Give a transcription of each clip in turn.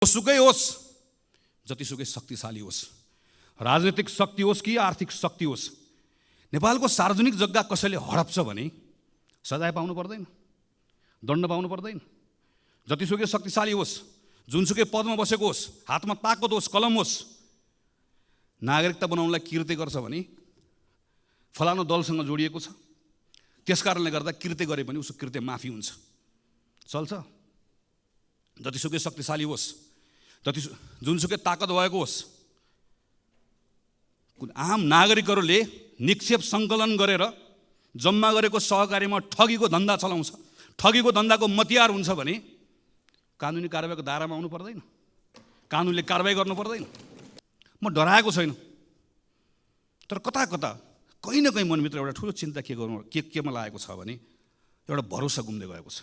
जोसुकै होस्, जतिसुकै शक्तिशाली होस्, राजनीतिक शक्ति होस् कि आर्थिक शक्ति होस्, नेपालको सार्वजनिक जग्गा कसैले हडप्छ भने सजाय पाउनु पर्दैन, दण्ड पाउनु पर्दैन। जतिसुकै शक्तिशाली होस्, जुनसुकै पदमा बसेको होस्, हातमा ताकत होस्, कलम होस्, नागरिकता बनाउनलाई कृत्य गर्छ भने फलानु दलसँग जोडिएको छ, त्यस कारणले गर्दा कृत्य गरे पनि उसको कृत्य माफी हुन्छ, चल्छ। जतिसुकै शक्तिशाली होस्, जुनसुकै ताकत भएको होस्, आम नागरिकहरूले निक्षेप सङ्कलन गरेर जम्मा गरेको सहकारीमा ठगीको धन्दा चलाउँछ, ठगीको धन्दाको मतियार हुन्छ भने कानुनी कारबाहीको दायरामा आउनु पर्दैन, कानुनले कारबाही गर्नु पर्दैन। म डराएको छैन, तर कता कता कहीँ न कहीँ मनभित्र एउटा ठुलो चिन्ता केमा लागेको छ भने एउटा भरोसा गुम्दै गएको छ।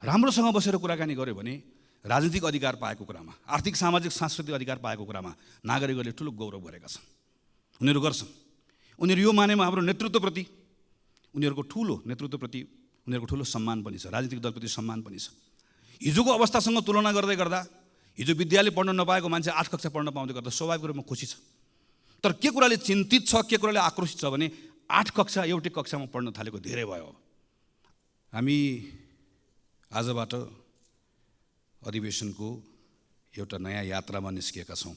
राम्रोसँग बसेर कुराकानी गऱ्यो भने राजनीतिक अधिकार पाएको कुरामा, आर्थिक सामाजिक सांस्कृतिक अधिकार पाएको कुरामा नागरिकहरूले ठुलो गौरव गरेका छन्, उनीहरू गर्छन्। उनीहरू यो मानेमा हाम्रो नेतृत्वप्रति, उनीहरूको ठुलो नेतृत्वप्रति उनीहरूको ठुलो सम्मान पनि छ, राजनीतिक दलप्रति सम्मान पनि छ। हिजोको अवस्थासँग तुलना गर्दै गर्दा हिजो विद्यालय पढ्न नपाएको मान्छे 8 कक्षा पढ्न पाउँदै गर्दा स्वाभाविक रूपमा खुसी छ। तर के कुराले चिन्तित छ, के कुराले आक्रोशित छ भने 8 कक्षा एउटै कक्षामा पढ्न थालेको धेरै भयो। हामी आजबाट अधिवेशनको एउटा नयाँ यात्रामा निस्किएका छौँ।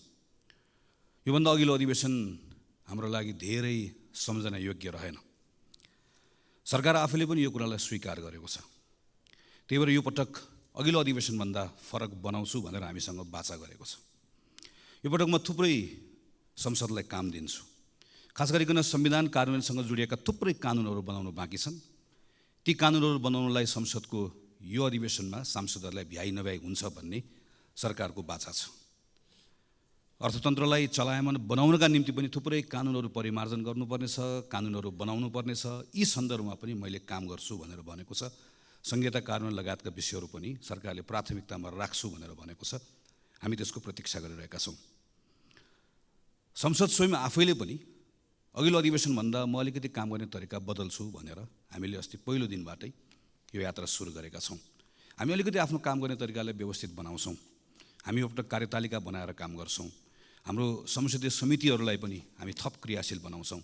योभन्दा अघिल्लो अधिवेशन हाम्रो लागि धेरै सम्झना योग्य रहेन। सरकार आफूले पनि यो कुरालाई स्वीकार गरेको छ। त्यही भएर यो पटक अघिल्लो अधिवेशनभन्दा फरक बनाउँछु भनेर हामीसँग बाचा गरेको छ। यो पटक म थुप्रै संसदलाई काम दिन्छु। खास गरिकन संविधान कार्यान्वयनसँग जोडिएका थुप्रै कानुनहरू बनाउनु बाँकी छन्। ती कानुनहरू बनाउनलाई संसदको यो अधिवेशनमा सांसदहरूलाई भ्याइ नभ्याइ हुन्छ भन्ने सरकारको बाचा छ। अर्थतन्त्रलाई चलायमान बनाउनका निम्ति पनि थुप्रै कानुनहरू परिमार्जन गर्नुपर्नेछ, कानुनहरू बनाउनु पर्नेछ। यी सन्दर्भमा पनि मैले काम गर्छु भनेर भनेको छ। संहिता कार्यान्वयन लगायतका विषयहरू पनि सरकारले प्राथमिकतामा राख्छु भनेर भनेको छ। हामी त्यसको प्रतीक्षा गरिरहेका छौँ। संसद स्वयं आफैले पनि अघिल्लो अधिवेशनभन्दा म अलिकति काम गर्ने तरिका बदल्छु भनेर हामीले अस्ति पहिलो दिनबाटै यो यात्रा सुरु गरेका छौँ। हामी अलिकति आफ्नो काम गर्ने तरिकालाई व्यवस्थित बनाउँछौँ। हामी एउटा कार्यतालिका बनाएर काम गर्छौँ। हाम्रो संसदीय समितिहरूलाई पनि हामी थप क्रियाशील बनाउँछौँ।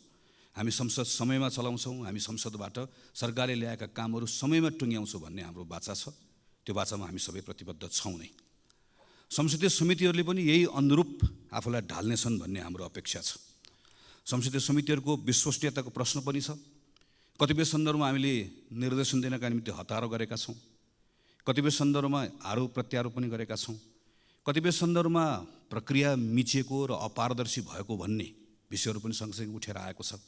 हामी संसद समयमा चलाउँछौँ। हामी संसदबाट सरकारले ल्याएका कामहरू समयमा टुङ्ग्याउँछौँ भन्ने हाम्रो बाचा छ। त्यो बाचामा हामी सबै प्रतिबद्ध छौँ नै। संसदीय समितिहरूले पनि यही अनुरूप आफूलाई ढाल्नेछन् भन्ने हाम्रो अपेक्षा छ। संसदीय समितिहरूको विश्वसनीयताको प्रश्न पनि छ। कतिपय सन्दर्भमा हामीले निर्देशन दिनका निम्ति हतारो गरेका छौँ। कतिपय सन्दर्भमा आरोप प्रत्यारोप पनि गरेका छौँ। कतिपय सन्दर्भमा प्रक्रिया मिचिएको र अपारदर्शी भएको भन्ने विषयहरू पनि सँगसँगै उठेर आएको छ।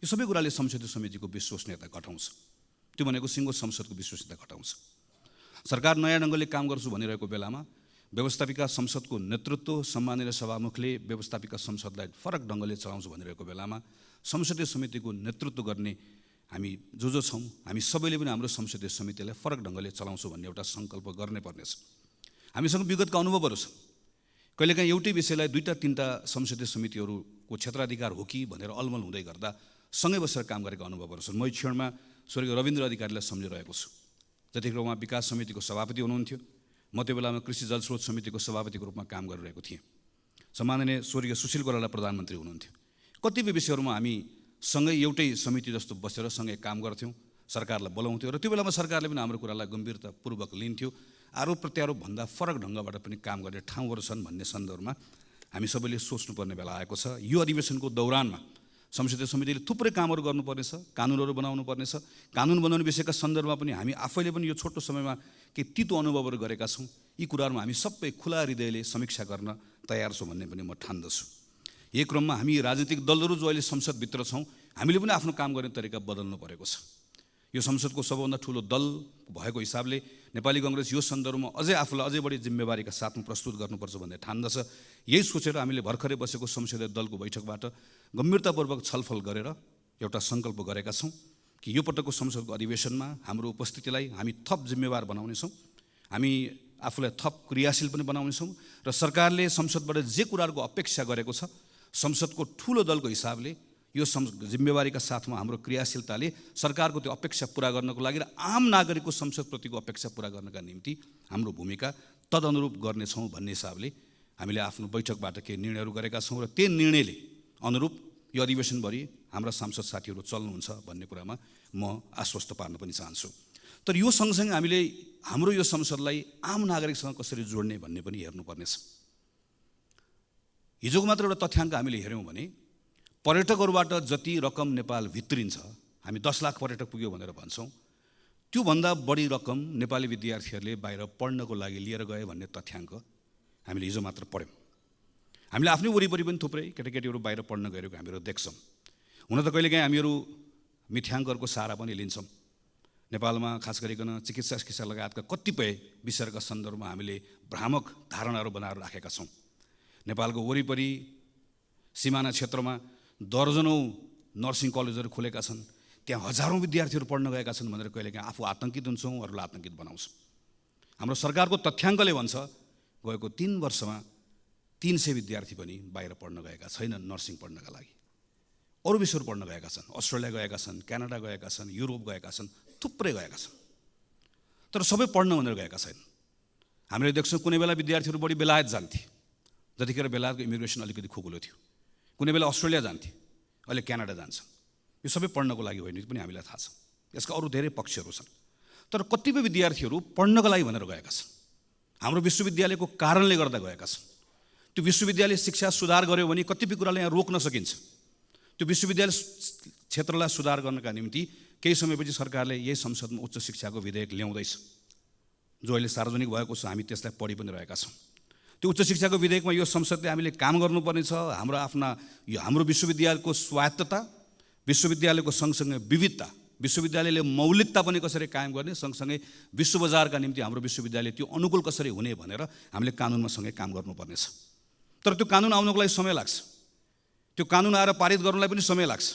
यो सबै कुराले संसदीय समितिको विश्वसनीयता घटाउँछ। त्यो भनेको सिङ्गो संसदको विश्वसनीयता घटाउँछ। सरकार नयाँ ढङ्गले काम गर्छु भनिरहेको बेलामा व्यवस्थापिका संसदको नेतृत्व सम्माननीय सभामुखले व्यवस्थापिका संसदलाई फरक ढङ्गले चलाउँछु भनिरहेको बेलामा संसदीय समितिको नेतृत्व गर्ने हामी जो छौँ, हामी सबैले पनि हाम्रो संसदीय समितिलाई फरक ढङ्गले चलाउँछु भन्ने एउटा सङ्कल्प गर्नै पर्नेछ। हामीसँग विगतका अनुभवहरू छ। कहिलेकाहीँ एउटै विषयलाई 2-3 संसदीय समितिहरूको क्षेत्राधिकार हो कि भनेर अलमल हुँदै गर्दा सँगै बसेर काम गरेका अनुभवहरू छन्। म क्षणमा स्वर्गीय रविन्द्र अधिकारीलाई सम्झिरहेको छु। जतिखेर उहाँ विकास समितिको सभापति हुनुहुन्थ्यो, म त्यो बेलामा कृषि जलस्रोत समितिको सभापतिको रूपमा काम गरिरहेको थिएँ। सम्माननीय स्वर्गीय सुशील कोइराला प्रधानमन्त्री हुनुहुन्थ्यो। कतिपय विषयहरूमा हामी सँगै एउटै समिति जस्तो बसेर सँगै काम गर्थ्यौँ, सरकारलाई बोलाउँथ्यौँ र त्यो बेलामा सरकारले पनि हाम्रो कुरालाई गम्भीरतापूर्वक लिन्थ्यो। आरोप प्रत्यारोप भन्दा फरक ढङ्गबाट पनि काम गर्ने ठाउँहरू छन् भन्ने सन्दर्भमा हामी सबैले सोच्नुपर्ने बेला आएको छ। यो अधिवेशनको दौरानमा संसदीय समितिले थुप्रै कामहरू गर्नुपर्नेछ, कानुनहरू बनाउनु पर्नेछ। कानुन बनाउने विषयका सन्दर्भमा पनि हामी आफैले पनि यो छोटो समयमा केही तितो अनुभवहरू गरेका छौँ। यी कुराहरूमा हामी सबै खुला हृदयले समीक्षा गर्न तयार छौँ भन्ने पनि म ठान्दछु। यही क्रममा हामी राजनीतिक दलहरू जो अहिले संसदभित्र छौँ, हामीले पनि आफ्नो काम गर्ने तरिका बदल्नु परेको छ। यो संसदको सबभन्दा ठुलो दल भएको हिसाबले नेपाली काङ्ग्रेस यो सन्दर्भमा अझै आफूलाई अझै बढी जिम्मेवारीका साथमा प्रस्तुत गर्नुपर्छ भन्ने ठान्दछ। यही सोचेर हामीले भर्खरै बसेको संसदीय दलको बैठकबाट गम्भीरतापूर्वक छलफल गरेर एउटा सङ्कल्प गरेका छौँ कि यो पटकको संसदको अधिवेशनमा हाम्रो उपस्थितिलाई हामी थप जिम्मेवार बनाउनेछौँ। हामी आफूलाई थप क्रियाशील पनि बनाउनेछौँ र सरकारले संसदबाट जे कुराहरूको अपेक्षा गरेको छ, संसदको ठुलो दलको हिसाबले यो जिम्मेवारीका साथमा हाम्रो क्रियाशीलताले सरकारको त्यो अपेक्षा पुरा गर्नको लागि र आम नागरिकको संसदप्रतिको अपेक्षा पुरा गर्नका निम्ति हाम्रो भूमिका तदनुरूप गर्नेछौँ भन्ने हिसाबले हामीले आफ्नो बैठकबाट केही निर्णयहरू गरेका छौँ र त्यही निर्णयले अनुरूप यो अधिवेशनभरि हाम्रा सांसद साथीहरू चल्नुहुन्छ भन्ने कुरामा म आश्वस्त पार्न पनि चाहन्छु। तर यो सँगसँगै हामीले हाम्रो यो संसदलाई आम नागरिकसँग कसरी जोड्ने भन्ने पनि हेर्नुपर्नेछ। हिजोको मात्र एउटा तथ्याङ्क हामीले हेऱ्यौँ भने पर्यटकहरूबाट जति रकम नेपाल भित्रिन्छ, हामी 10 लाख पर्यटक पुग्यो भनेर भन्छौँ, त्योभन्दा बढी रकम नेपाली विद्यार्थीहरूले बाहिर पढ्नको लागि लिएर गए भन्ने तथ्याङ्क हामीले हिजो मात्र पढ्यौँ। हामीले आफ्नै वरिपरि पनि थुप्रै केटाकेटीहरू बाहिर पढ्न गएको हामीहरू देख्छौँ। हुन त कहिलेकाहीँ हामीहरू मिथ्याङ्कहरूको सहारा पनि लिन्छौँ। नेपालमा खास गरिकन चिकित्सा लगायतका कतिपय विषयका सन्दर्भमा हामीले भ्रामक धारणाहरू बनाएर राखेका छौँ। नेपालको वरिपरि सिमाना क्षेत्रमा दर्जनौँ नर्सिङ कलेजहरू खुलेका छन्, त्यहाँ हजारौँ विद्यार्थीहरू पढ्न गएका छन् भनेर कहिलेकाहीँ आफू आतङ्कित हुन्छौँ, अरूलाई आतङ्कित बनाउँछौँ। हाम्रो सरकारको तथ्याङ्कले भन्छ गएको 3 वर्षमा 300 विद्यार्थी पनि बाहिर पढ्न गएका छैनन् नर्सिङ पढ्नका लागि। अरू विषयहरू पढ्न गएका छन्, अस्ट्रेलिया गएका छन्, क्यानाडा गएका छन्, युरोप गएका छन्, थुप्रै गएका छन्, तर सबै पढ्न भनेर गएका छैनन्। हामीले देख्छौँ कुनै बेला विद्यार्थीहरू बढी बेलायत जान्थे, जतिखेर बेलायतको इमिग्रेसन अलिकति खुकुलो थियो, कुनै बेला अस्ट्रेलिया जान्थे, अहिले क्यानाडा जान्छन्। यो सबै पढ्नको लागि होइन पनि हामीलाई थाहा छ। यसका अरू धेरै पक्षहरू छन्, तर कतिपय विद्यार्थीहरू पढ्नका लागि भनेर गएका छन्, हाम्रो विश्वविद्यालयको कारणले गर्दा गएका छन्। त्यो विश्वविद्यालय शिक्षा सुधार गर्यो भने कतिपय कुरालाई यहाँ रोक्न सकिन्छ। त्यो विश्वविद्यालय क्षेत्रलाई सुधार गर्नका निम्ति केही समयपछि सरकारले यही संसदमा उच्च शिक्षाको विधेयक ल्याउँदैछ, जो अहिले सार्वजनिक भएको छ। हामी त्यसलाई पढि पनि रहेका छौँ। त्यो उच्च शिक्षाको विधेयकमा यो संसदले हामीले काम गर्नुपर्ने छ। हाम्रो विश्वविद्यालयको स्वायत्तता, विश्वविद्यालयको सँगसँगै विविधता, विश्वविद्यालयले मौलिकता पनि कसरी कायम गर्ने, सँगसँगै विश्व बजारका निम्ति हाम्रो विश्वविद्यालय त्यो अनुकूल कसरी हुने भनेर हामीले कानुनमा सँगै काम गर्नुपर्नेछ। तर त्यो कानुन आउनको लागि समय लाग्छ, त्यो कानुन आएर पारित गर्नलाई पनि समय लाग्छ।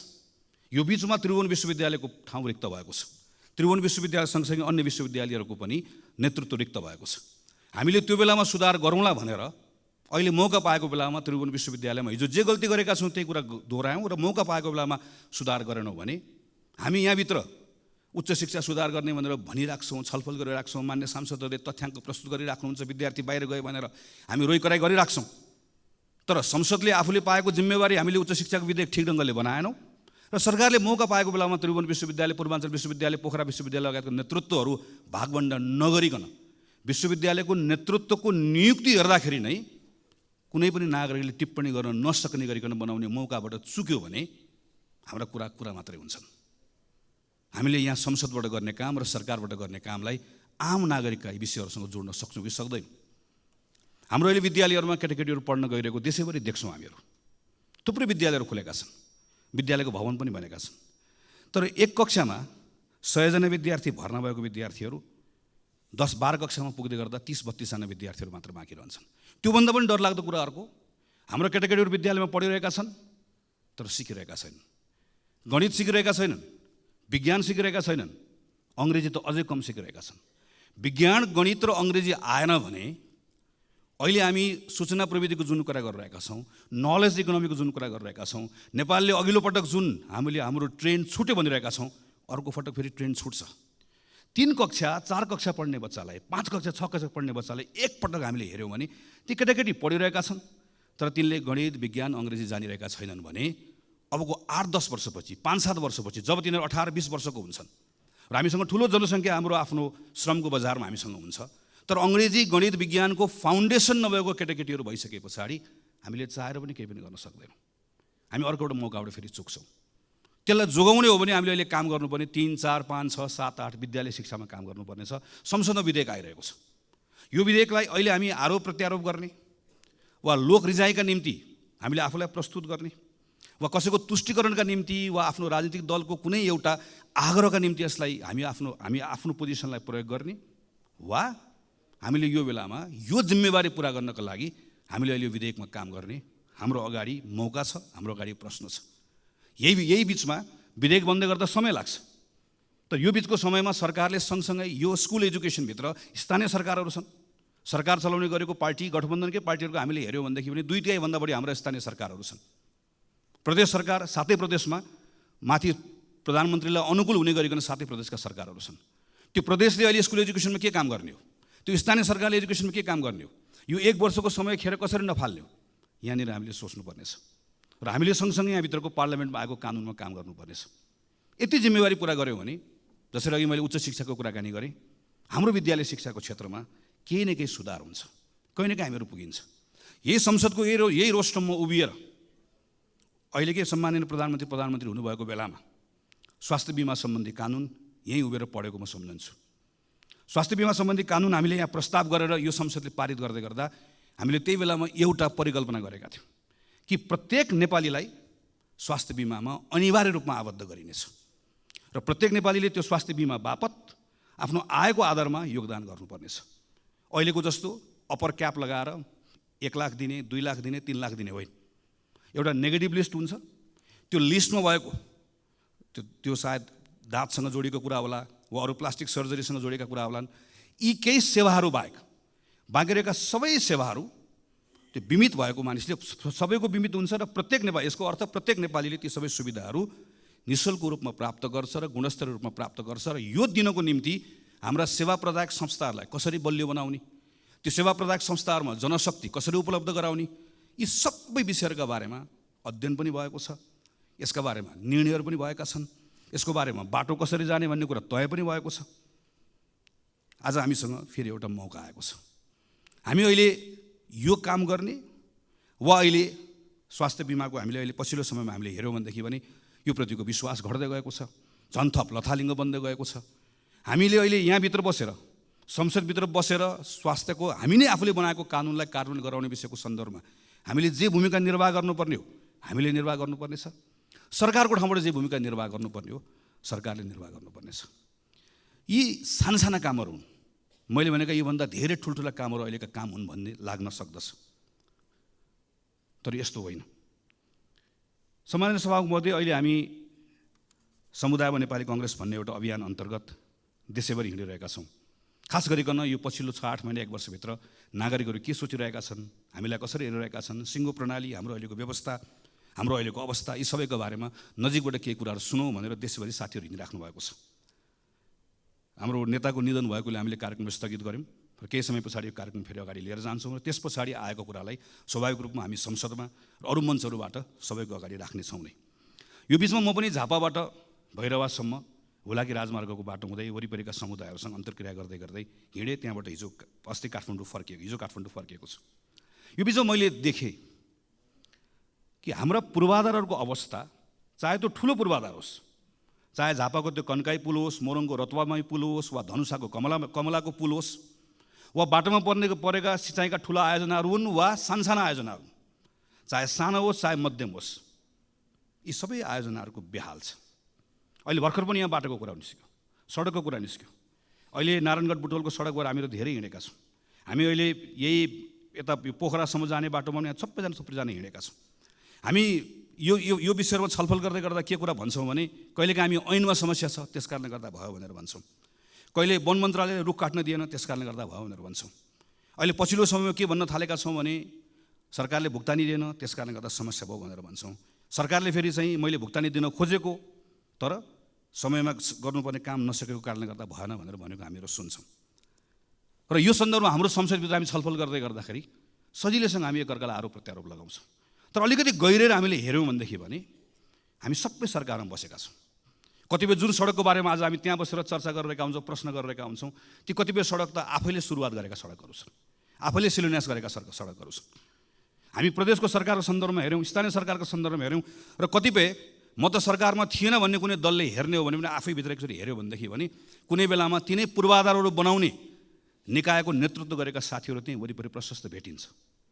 यो बिचमा त्रिभुवन विश्वविद्यालयको ठाउँ रिक्त भएको छ। त्रिभुवन विश्वविद्यालय सँगसँगै अन्य विश्वविद्यालयहरूको पनि नेतृत्व रिक्त भएको छ। हामीले त्यो बेलामा सुधार गरौँला भनेर अहिले मौका पाएको बेलामा त्रिभुवन विश्वविद्यालयमा हिजो जे गल्ती गरेका छौँ त्यही कुरा दोहोऱ्यायौँ र मौका पाएको बेलामा सुधार गरेनौँ भने हामी यहाँभित्र उच्च शिक्षा सुधार गर्ने भनेर भनिराख्छौँ, छलफल गरिराख्छौँ, मान्य सांसदहरूले तथ्याङ्क प्रस्तुत गरिराख्नुहुन्छ, विद्यार्थी बाहिर गयो भनेर हामी रोइकराइ गरिराख्छौँ। तर संसदले आफूले पाएको जिम्मेवारी हामीले उच्च शिक्षाको विधेयक ठिक ढङ्गले बनाएनौँ र सरकारले मौका पाएको बेलामा त्रिभुवन विश्वविद्यालय, पूर्वाञ्चल विश्वविद्यालय, पोखरा विश्वविद्यालय लगायतको नेतृत्वहरू भागवण्डा नगरिकन विश्वविद्यालयको नेतृत्वको नियुक्ति हेर्दाखेरि नै कुनै पनि नागरिकले टिप्पणी गर्न नसक्ने गरिकन बनाउने मौकाबाट चुक्यो भने हाम्रा कुरा मात्रै हुन्छन्। हामीले यहाँ संसदबाट गर्ने काम र सरकारबाट गर्ने कामलाई आम नागरिकका विषयहरूसँग जोड्न सक्छौँ कि सक्दैनौँ। हाम्रो अहिले विद्यालयहरूमा केटाकेटीहरू पढ्न गइरहेको देशैभरि देख्छौँ हामीहरू। थुप्रै विद्यालयहरू खुलेका छन्, विद्यालयको भवन पनि बनेका छन्, तर एक कक्षामा 100 जना विद्यार्थी भर्ना भएको विद्यार्थीहरू 10-12 कक्षामा पुग्दै गर्दा 30-32 जना विद्यार्थीहरू मात्र बाँकी रहन्छन्। त्योभन्दा पनि डरलाग्दो कुरा अर्को, हाम्रो केटाकेटीहरू विद्यालयमा पढिरहेका छन् तर सिकिरहेका छैनन्, गणित सिकिरहेका छैनन्, विज्ञान सिकिरहेका छैनन्, अङ्ग्रेजी त अझै कम सिकिरहेका छन्। विज्ञान, गणित र अङ्ग्रेजी आएन भने अहिले हामी सूचना प्रविधिको जुन कुरा गरिरहेका छौँ, नलेज इकोनोमीको जुन कुरा गरिरहेका छौँ, नेपालले अघिल्लो पटक जुन हाम्रो ट्रेन छुट्यो भनिरहेका छौँ, अर्को पटक फेरि ट्रेन छुट्छ। 3 कक्षा 4 कक्षा पढ्ने बच्चालाई, 5 कक्षा 6 कक्षा पढ्ने बच्चालाई एकपटक हामीले हेऱ्यौँ भने ती केटाकेटी पढिरहेका छन् तर तिनले गणित, विज्ञान, अङ्ग्रेजी जानिरहेका छैनन् भने अबको 8-10 वर्षपछि, 5-7 वर्षपछि जब तिनीहरू 18-20 वर्षको हुन्छन् र हामीसँग ठुलो जनसङ्ख्या हाम्रो आफ्नो श्रमको बजारमा हामीसँग हुन्छ, तर अङ्ग्रेजी, गणित, विज्ञानको फाउन्डेसन नभएको केटाकेटीहरू भइसके पछाडि हामीले चाहेर पनि केही पनि गर्न सक्दैनौँ। हामी अर्को एउटा मौकाबाट फेरि चुक्छौँ। त्यसलाई जोगाउने हो भने हामीले अहिले काम गर्नुपर्ने 3, 4, 5, 6, 7, 8 विद्यालय शिक्षामा काम गर्नुपर्ने छ। संसदमा विधेयक आइरहेको छ। यो विधेयकलाई अहिले हामी आरोप प्रत्यारोप गर्ने वा लोक रिजाइका निम्ति हामीले आफूलाई प्रस्तुत गर्ने वा कसैको तुष्टिकरणका निम्ति वा आफ्नो राजनीतिक दलको कुनै एउटा आग्रहका निम्ति यसलाई हामी आफ्नो पोजिसनलाई प्रयोग गर्ने वा हामीले यो बेलामा यो जिम्मेवारी पुरा गर्नका लागि हामीले अहिले यो विधेयकमा काम गर्ने हाम्रो अगाडि मौका छ, हाम्रो अगाडि प्रश्न छ। यही बिचमा विधेयक बन्दै गर्दा समय लाग्छ, तर यो बिचको समयमा सरकारले सँगसँगै यो स्कुल एजुकेसनभित्र स्थानीय सरकारहरू छन्, सरकार चलाउने गरेको पार्टी गठबन्धनकै पार्टीहरूको हामीले हेऱ्यौँ भनेदेखि पनि 2-3भन्दा बढी हाम्रो स्थानीय सरकारहरू छन्। प्रदेश सरकार 7 प्रदेशमा माथि प्रधानमन्त्रीलाई अनुकूल हुने गरिकन 7 प्रदेशका सरकारहरू छन्। त्यो प्रदेशले अहिले स्कुल एजुकेसनमा के काम गर्ने हो, त्यो स्थानीय सरकारले एजुकेसनमा के काम गर्ने हो, यो 1 वर्षको समय खेर कसरी नफाल्ने हो, यहाँनिर हामीले सोच्नुपर्नेछ र हामीले सँगसँगै यहाँभित्रको पार्लियामेन्टमा आएको कानुनमा काम गर्नुपर्नेछ। यति जिम्मेवारी पुरा गऱ्यौँ भने, जसरी अघि मैले उच्च शिक्षाको कुराकानी गरेँ, हाम्रो विद्यालय शिक्षाको क्षेत्रमा केही न केही सुधार हुन्छ, कहीँ न कहीँ हामीहरू पुगिन्छ। यही संसदको यही रोस्टममा उभिएर अहिलेकै सम्माननीय प्रधानमन्त्री हुनुभएको बेलामा स्वास्थ्य बिमा सम्बन्धी कानुन यहीँ उभिएर पढेको म सम्झन्छु। स्वास्थ्य बिमा सम्बन्धी कानुन हामीले यहाँ प्रस्ताव गरेर यो संसदले पारित गर्दै गर्दा हामीले त्यही बेलामा एउटा परिकल्पना गरेका थियौँ कि प्रत्येक नेपालीलाई स्वास्थ्य बिमामा अनिवार्य रूपमा आबद्ध गरिनेछ र प्रत्येक नेपालीले त्यो स्वास्थ्य बिमा बापत आफ्नो आयको आधारमा योगदान गर्नुपर्नेछ। अहिलेको जस्तो अप्पर क्याप लगाएर 1 लाख दिने, 2 लाख दिने, 3 लाख दिने होइन। एउटा नेगेटिभ लिस्ट हुन्छ, त्यो लिस्टमा भएको त्यो सायद दाँतसँग जोडिएको कुरा होला वा अरू प्लास्टिक सर्जरीसँग जोडिएका कुरा होलान्। यी केही सेवाहरू बाहेक बाँकी रहेका सबै सेवाहरू त्यो बिमित भएको मानिसले सबैको बिमित हुन्छ र प्रत्येक नेपाली, यसको अर्थ प्रत्येक नेपालीले ती सबै सुविधाहरू निःशुल्क रूपमा प्राप्त गर्छ र गुणस्तरीय रूपमा प्राप्त गर्छ। र यो दिनको निम्ति हाम्रा सेवा प्रदायक संस्थाहरूलाई कसरी बलियो बनाउने, त्यो सेवा प्रदायक संस्थाहरूमा जनशक्ति कसरी उपलब्ध गराउने, यी सबै विषयहरूका बारेमा अध्ययन पनि भएको छ, यसका बारेमा निर्णयहरू पनि भएका छन्, यसको बारेमा बाटो कसरी जाने भन्ने कुरा तय पनि भएको छ। आज हामीसँग फेरि एउटा मौका आएको छ। हामी अहिले यो काम गर्ने वा अहिले स्वास्थ्य बिमाको हामीले अहिले पछिल्लो समयमा हामीले हेऱ्यौँ भनेदेखि भने यो प्रतिको विश्वास घट्दै गएको छ, झन् थप लथालिङ्ग बन्दै गएको छ। हामीले अहिले यहाँभित्र बसेर, संसदभित्र बसेर स्वास्थ्यको हामी नै आफूले बनाएको कानुनलाई कार्यान्वयन गराउने विषयको सन्दर्भमा हामीले जे भूमिका निर्वाह गर्नुपर्ने हो हामीले निर्वाह गर्नुपर्नेछ। सरकारको ठाउँबाट जे भूमिका निर्वाह गर्नुपर्ने हो सरकारले निर्वाह गर्नुपर्नेछ। यी साना कामहरू हुन्, मैले भनेका योभन्दा धेरै ठुल्ठुला कामहरू अहिलेका काम हुन् भन्ने लाग्न सक्दछ, तर यस्तो होइन। सम्माननीय सभामुख महोदय, अहिले हामी समुदायमा नेपाली कङ्ग्रेस भन्ने एउटा अभियान अन्तर्गत देशैभरि हिँडिरहेका छौँ। खास गरिकन यो पछिल्लो 6-8 महिना 1 वर्षभित्र नागरिकहरू के सोचिरहेका छन्, हामीलाई कसरी हेरिरहेका छन्, सिङ्गो प्रणाली, हाम्रो अहिलेको व्यवस्था, हाम्रो अहिलेको अवस्था, यी सबैको बारेमा नजिकबाट केही कुराहरू सुनौँ भनेर देशभरि साथीहरू हिँडिराख्नु भएको छ। हाम्रो नेताको निधन भएकोले हामीले कार्यक्रम स्थगित गऱ्यौँ र केही समय पछाडि यो कार्यक्रम फेरि अगाडि लिएर जान्छौँ र त्यस पछाडि आएको कुरालाई स्वाभाविक रूपमा हामी संसदमा र अरू मञ्चहरूबाट सबैको अगाडि राख्नेछौँ नै। यो बिचमा म पनि झापाबाट भैरवासम्म हुलाकी राजमार्गको बाटो हुँदै वरिपरिका समुदायहरूसँग अन्तर्क्रिया गर्दै गर्दै हिँडेँ। त्यहाँबाट हिजो काठमाडौँ फर्किएको छु। यो बिचमा मैले देखेँ कि हाम्रा पूर्वाधारहरूको अवस्था, चाहे त्यो ठुलो पूर्वाधार होस्, चाहे झापाको त्यो कन्काई पुल होस्, मोरङको रतुवामाई पुल होस्, वा धनुषाको कमलाको पुल होस्, वा बाटोमा परेका सिँचाइका ठुला आयोजनाहरू हुन् वा साना आयोजनाहरू, चाहे सानो होस् चाहे मध्यम होस्, यी सबै आयोजनाहरूको बेहाल छ। अहिले भर्खर पनि यहाँ बाटोको कुरा निस्क्यो, सडकको कुरा निस्क्यो। अहिले नारायणगढ बुटवलको सडकबाट हामीहरू धेरै हिँडेका छौँ। हामी अहिले यही यता पोखरासम्म जाने बाटोमा यहाँ सबैजना हिँडेका छौँ। हामी यो विषयमा छलफल गर्दै गर्दा के कुरा भन्छौँ भने कहिलेकाहीँ हामी ऐनमा समस्या छ त्यस कारणले गर्दा भयो भनेर भन्छौँ, कहिले वन मन्त्रालयले रुख काट्न दिएन त्यस कारणले गर्दा भयो भनेर भन्छौँ। अहिले पछिल्लो समयमा के भन्न थालेका छौँ भने सरकारले भुक्तानी दिएन त्यस कारणले गर्दा समस्या भयो भनेर भन्छौँ। सरकारले फेरि चाहिँ मैले भुक्तानी दिन खोजेको तर समयमा गर्नुपर्ने काम नसकेको कारणले गर्दा भएन भनेर भनेको हामीहरू सुन्छौँ। र यो सन्दर्भमा हाम्रो संसदभित्र हामी छलफल गर्दै गर्दाखेरि सजिलैसँग हामी एकअर्कालाई आरोप प्रत्यारोप लगाउँछौँ। तर अलिकति गहिरेर हामीले हेऱ्यौँ भनेदेखि भने हामी सबै सरकारमा बसेका छौँ। कतिपय जुन सडकको बारेमा आज हामी त्यहाँ बसेर चर्चा गरिरहेका हुन्छौँ, प्रश्न गरिरहेका हुन्छौँ, ती कतिपय सडक त आफैले सुरुवात गरेका सडकहरू छन्, आफैले शिलान्यास गरेका सडकहरू छन्। हामी प्रदेशको सरकारको सन्दर्भमा हेऱ्यौँ, स्थानीय सरकारको सन्दर्भमा हेऱ्यौँ, र कतिपय म त सरकारमा थिएन भन्ने कुनै दलले हेर्ने हो भने पनि आफैभित्र एकचोटि हेऱ्यो भनेदेखि भने कुनै बेलामा तिनै पूर्वाधारहरू बनाउने निकायको नेतृत्व गरेका साथीहरू त्यहीँ वरिपरि प्रशस्त भेटिन्छ।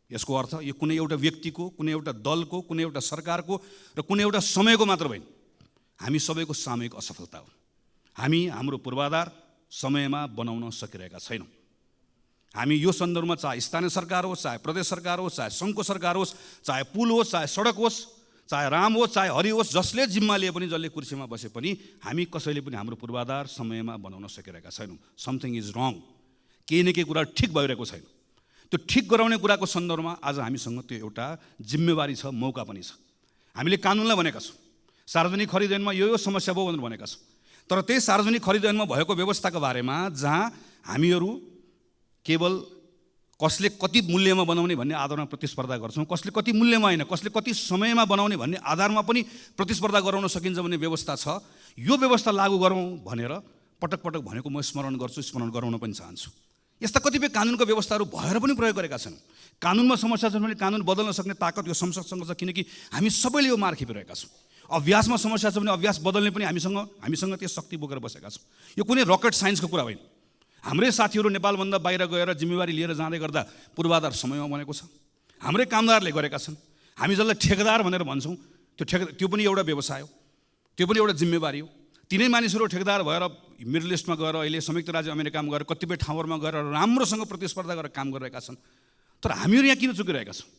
यसको अर्थ यो कुनै एउटा व्यक्तिको, कुनै एउटा दलको, कुनै एउटा सरकारको र कुनै एउटा समयको मात्र होइन, हामी सबैको सामूहिक असफलता हो। हामी हाम्रो पूर्वाधार समयमा बनाउन सकिरहेका छैनौँ। हामी यो सन्दर्भमा चाहे स्थानीय सरकार होस्, चाहे प्रदेश सरकार होस्, चाहे सङ्घको सरकार होस्, चाहे पुल होस्, चाहे सडक होस्, चाहे राम होस्, चाहे हरि होस्, जसले जिम्मा लिए पनि, जसले कुर्सीमा बसे पनि हामी कसैले पनि हाम्रो पूर्वाधार समयमा बनाउन सकिरहेका छैनौँ। समथिङ इज रङ, केही न केही कुरा ठिक भइरहेको छैन। त्यो ठिक गराउने कुराको सन्दर्भमा आज हामीसँग त्यो एउटा जिम्मेवारी छ, मौका पनि छ। हामीले कानुनलाई भनेका छौँ सार्वजनिक खरिद ऐनमा यो समस्या भयो भनेर भनेका छौँ, तर त्यही सार्वजनिक खरिद ऐनमा भएको व्यवस्थाको बारेमा जहाँ हामीहरू केवल कसले कति मूल्यमा बनाउने भन्ने आधारमा प्रतिस्पर्धा गर्छौँ, कसले कति मूल्यमा होइन, कसले कति समयमा बनाउने भन्ने आधारमा पनि प्रतिस्पर्धा गराउन सकिन्छ भन्ने व्यवस्था छ। यो व्यवस्था लागू गरौँ भनेर पटक पटक भनेको म स्मरण गर्छु, स्मरण गराउन पनि चाहन्छु। यस्ता कतिपय कानुनको व्यवस्थाहरू भएर पनि प्रयोग गरेका छन्। कानुनमा समस्या छ भने कानुन बदल्न सक्ने ताकत यो संसदसँग छ, किनकि हामी सबैले यो मार खेपिरहेका छौँ। अभ्यासमा समस्या छ भने अभ्यास बदल्ने पनि हामीसँग त्यो शक्ति बोकेर बसेका छौँ। यो कुनै रकेट साइन्सको कुरा होइन। हाम्रै साथीहरू नेपालभन्दा बाहिर गएर जिम्मेवारी लिएर जाँदै गर्दा पूर्वाधार समयमा बनेको छ। हाम्रै कामदारले गरेका छन्। हामी जसलाई ठेकेदार भनेर भन्छौँ, त्यो पनि एउटा व्यवसाय हो, त्यो पनि एउटा जिम्मेवारी हो। तिनै मानिसहरू ठेकेदार भएर मिडल इस्टमा गएर, अहिले संयुक्त राज्य अमेरिकामा गएर, कतिपय ठाउँहरूमा गएर राम्रोसँग प्रतिस्पर्धा गरेर काम गरिरहेका छन्। तर हामीहरू यहाँ किन चुकिरहेका छौँ?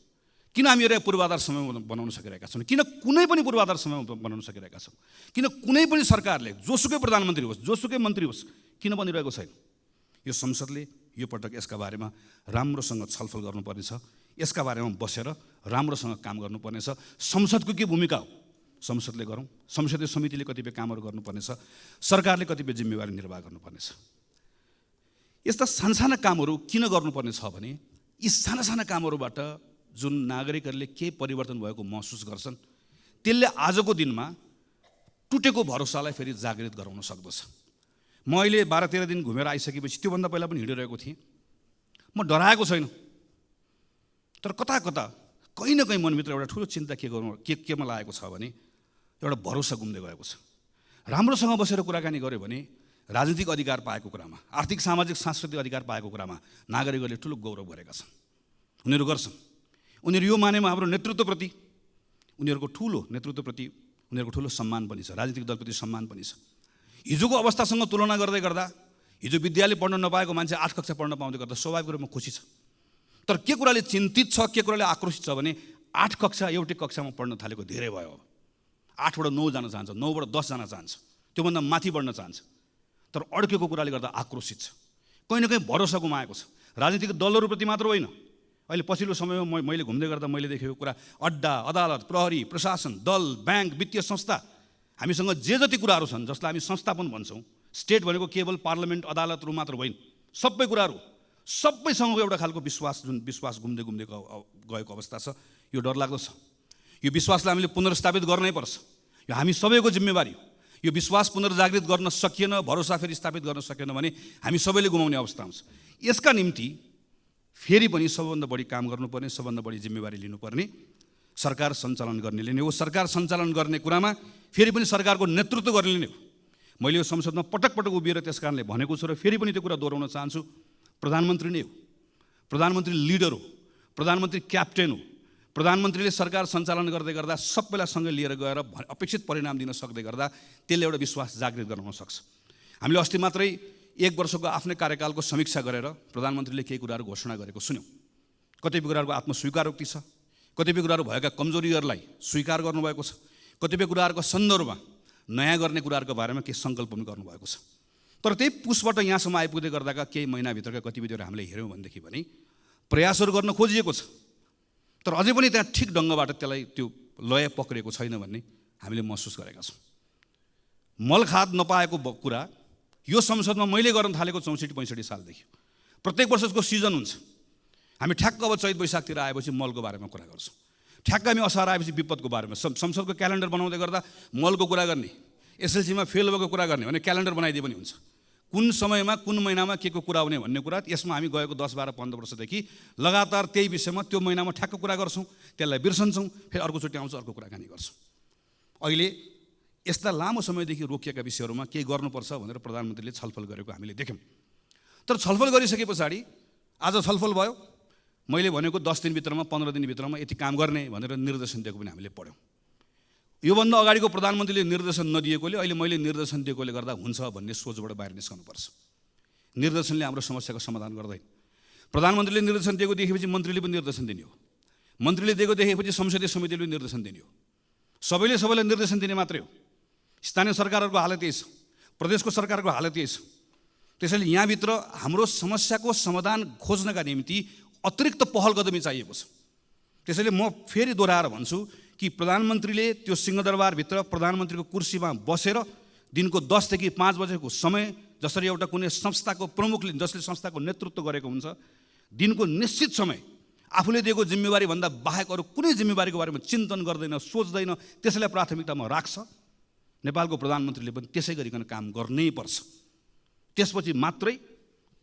किन हामीहरू यहाँ पूर्वाधार समयमा बनाउन सकिरहेका छौँ? किन कुनै पनि पूर्वाधार समयमा बनाउन सकिरहेका छौँ? किन कुनै पनि सरकारले, जोसुकै प्रधानमन्त्री होस्, जोसुकै मन्त्री होस्, किन बनिरहेको छैन? यो संसदले यो पटक यसका बारेमा राम्रोसँग छलफल गर्नुपर्नेछ। यसका बारेमा बसेर राम्रोसँग काम गर्नुपर्नेछ। संसदको के भूमिका हो संसदले गरौँ, संसदीय समितिले कतिपय कामहरू गर्नुपर्नेछ, सरकारले कतिपय जिम्मेवारी निर्वाह गर्नुपर्नेछ। यस्ता साना कामहरू किन गर्नुपर्ने छ भने यी साना कामहरूबाट जुन नागरिकहरूले केही परिवर्तन भएको महसुस गर्छन्, त्यसले आजको दिनमा टुटेको भरोसालाई फेरि जागृत गराउन सक्दछ। म अहिले 12-13 दिन घुमेर आइसकेपछि, त्योभन्दा पहिला पनि हिँडिरहेको थिएँ, म डराएको छैन। तर कता कता कहीँ न कहीँ मनभित्र एउटा ठुलो चिन्ता केमा लागेको छ भने एउटा भरोसा गुम्दै गएको छ। राम्रोसँग बसेर कुराकानी गऱ्यो भने राजनीतिक अधिकार पाएको कुरामा, आर्थिक सामाजिक सांस्कृतिक अधिकार पाएको कुरामा नागरिकहरूले ठुलो गौरव गरेका छन्। उनीहरू गर्छन्। उनीहरू यो मानेमा हाम्रो नेतृत्वप्रति, उनीहरूको ठुलो नेतृत्वप्रति उनीहरूको ठुलो सम्मान पनि छ, राजनीतिक दलप्रति सम्मान पनि छ। हिजोको अवस्थासँग तुलना गर्दै गर्दा हिजो विद्यालय पढ्न नपाएको मान्छे 8 कक्षा पढ्न पाउँदै गर्दा स्वाभाविक रूपमा खुसी छ। तर के कुराले चिन्तित छ, के कुराले आक्रोशित छ भने 8 कक्षा एउटै कक्षामा पढ्न थालेको धेरै भयो। 8बाट 9 जान चाहन्छ, 9बाट 10 जान चाहन्छ, त्योभन्दा माथि बढ्न चाहन्छ। तर अड्केको कुराले गर्दा आक्रोशित छ, कहीँ न कहीँ भरोसा गुमाएको छ। राजनीतिक दलहरूप्रति मात्र होइन, अहिले पछिल्लो समयमा मैले घुम्दै गर्दा मैले देखेको कुरा, अड्डा, अदालत, प्रहरी, प्रशासन, दल, ब्याङ्क, वित्तीय संस्था, हामीसँग जे जति कुराहरू छन् जसलाई हामी संस्थापन भन्छौँ, स्टेट भनेको केवल पार्लियामेन्ट, अदालतहरू मात्र होइन, सबै कुराहरू, सबैसँगको एउटा खालको विश्वास घुम्दै गएको अवस्था छ। यो डरलाग्दो छ। यो विश्वासलाई हामीले पुनर्स्थापित गर्नै पर्छ। यो हामी सबैको जिम्मेवारी हो। यो विश्वास पुनर्जागृत गर्न सकिएन, भरोसा फेरि स्थापित गर्न सकेन भने हामी सबैले गुमाउने अवस्था आउँछ। यसका निम्ति फेरि पनि सबभन्दा बढी काम गर्नुपर्ने, सबभन्दा बढी जिम्मेवारी लिनुपर्ने सरकार सञ्चालन गर्नेले नै हो। सरकार सञ्चालन गर्ने कुरामा फेरि पनि सरकारको नेतृत्व गर्नेले नै हो। मैले यो संसदमा पटक पटक उभिएर त्यस कारणले भनेको छु र फेरि पनि त्यो कुरा दोहोऱ्याउन चाहन्छु। प्रधानमन्त्री नै हो, प्रधानमन्त्री लिडर हो, प्रधानमन्त्री क्याप्टेन हो। प्रधानमन्त्रीले सरकार सञ्चालन गर्दै गर्दा सबैलाई सँगै लिएर गएर अपेक्षित परिणाम दिन सक्दै गर्दा त्यसले एउटा विश्वास जागृत गराउन सक्छ। हामीले अस्ति मात्रै 1 वर्षको आफ्नै कार्यकालको समीक्षा गरेर प्रधानमन्त्रीले केही कुराहरू घोषणा गरेको सुन्यौँ। कतिपय कुराहरूको आत्मस्वीकारोक्ति छ, कतिपय कुराहरू भएका कमजोरीहरूलाई स्वीकार गर्नुभएको छ, कतिपय कुराहरूको सन्दर्भमा नयाँ गर्ने कुराहरूको बारेमा केही सङ्कल्प पनि गर्नुभएको छ। तर त्यही पुसबाट यहाँसम्म आइपुग्दै गर्दाका केही महिनाभित्रका गतिविधिहरू हामीले हेऱ्यौँ भनेदेखि भने प्रयासहरू गर्न खोजिएको छ, तर अझै पनि त्यहाँ ठिक ढङ्गबाट त्यसलाई त्यो लय पक्रेको छैन भन्ने हामीले महसुस गरेका छौँ। मलखाद नपाएको कुरा यो संसदमा मैले गर्न थालेको 64-65 सालदेखि प्रत्येक वर्षको सिजन हुन्छ। हामी ठ्याक्क अब चैत वैशाखतिर आएपछि मलको बारेमा कुरा गर्छौँ, ठ्याक्क हामी असार आएपछि विपदको बारेमा। संसदको क्यालेन्डर बनाउँदै गर्दा मलको कुरा गर्ने, एसएलसीमा फेल भएको कुरा गर्ने भने क्यालेन्डर बनाइदिए पनि हुन्छ। कुन समयमा कुन महिनामा के को कुरा आउने भन्ने कुरा यसमा हामी गएको 10, 12, 15 वर्षदेखि लगातार त्यही विषयमा त्यो महिनामा ठ्याक्क कुरा गर्छौँ, त्यसलाई बिर्सन्छौँ, फेरि अर्कोचोटि आउँछ अर्को कुराकानी गर्छौँ। अहिले यस्ता लामो समयदेखि रोकिएका विषयहरूमा केही गर्नुपर्छ भनेर प्रधानमन्त्रीले छलफल गरेको हामीले देख्यौँ। तर छलफल गरिसके पछाडि आज छलफल भयो, मैले भनेको 10 दिनभित्रमा 15 दिनभित्रमा यति काम गर्ने भनेर निर्देशन दिएको पनि हामीले पढ्यौँ। योभन्दा अगाडिको प्रधानमन्त्रीले निर्देशन नदिएकोले अहिले मैले निर्देशन दिएकोले गर्दा हुन्छ भन्ने सोचबाट बाहिर निस्कनुपर्छ। निर्देशनले हाम्रो समस्याको समाधान गर्दैन। प्रधानमन्त्रीले निर्देशन दिएको देखेपछि मन्त्रीले पनि निर्देशन दिने हो, मन्त्रीले दिएको देखेपछि संसदीय समितिले पनि निर्देशन दिने हो। सबैलाई निर्देशन दिने मात्रै हो। स्थानीय सरकारहरूको हालत यही छ, प्रदेशको सरकारको हालत यही छ। त्यसैले यहाँभित्र हाम्रो समस्याको समाधान खोज्नका निम्ति अतिरिक्त पहल कदमी चाहिएको छ। त्यसैले म फेरि दोहोऱ्याएर भन्छु कि प्रधानमन्त्रीले त्यो सिंहदरबारभित्र प्रधानमन्त्रीको कुर्सीमा बसेर दिनको 10 देखि 5 बजेको समय जसरी एउटा कुनै संस्थाको प्रमुखले जसले संस्थाको नेतृत्व गरेको हुन्छ, दिनको निश्चित समय आफूले दिएको जिम्मेवारीभन्दा बाहेक अरू कुनै जिम्मेवारीको बारेमा चिन्तन गर्दैन, सोच्दैन, त्यसैलाई प्राथमिकतामा राख्छ। नेपालको प्रधानमन्त्रीले पनि त्यसै गरिकन काम गर्नै पर्छ। त्यसपछि मात्रै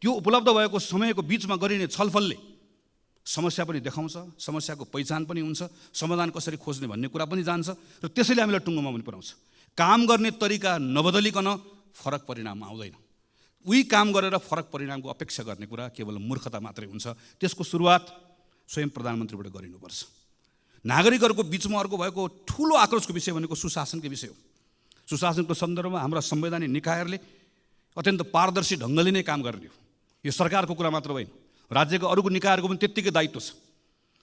त्यो उपलब्ध भएको समयको बिचमा गरिने छलफलले समस्या पनि देखाउँछ, समस्याको पहिचान पनि हुन्छ, समाधान कसरी खोज्ने भन्ने कुरा पनि जान्छ र त्यसैले हामीलाई टुङ्गोमा पनि पुर्याउँछ। काम गर्ने तरिका नबदलिकन फरक परिणाम आउँदैन। उही काम गरेर फरक परिणामको अपेक्षा गर्ने कुरा केवल मूर्खता मात्रै हुन्छ। त्यसको सुरुवात स्वयं प्रधानमन्त्रीबाट गरिनुपर्छ। नागरिकहरूको बिचमा अर्को भएको ठुलो आक्रोशको विषय भनेको सुशासनको विषय हो। सुशासनको सन्दर्भमा हाम्रा संवैधानिक निकायहरूले अत्यन्त पारदर्शी ढङ्गले नै काम गर्ने हो। यो सरकारको कुरा मात्र होइन, राज्यका अरूको निकायहरूको पनि त्यत्तिकै दायित्व छ।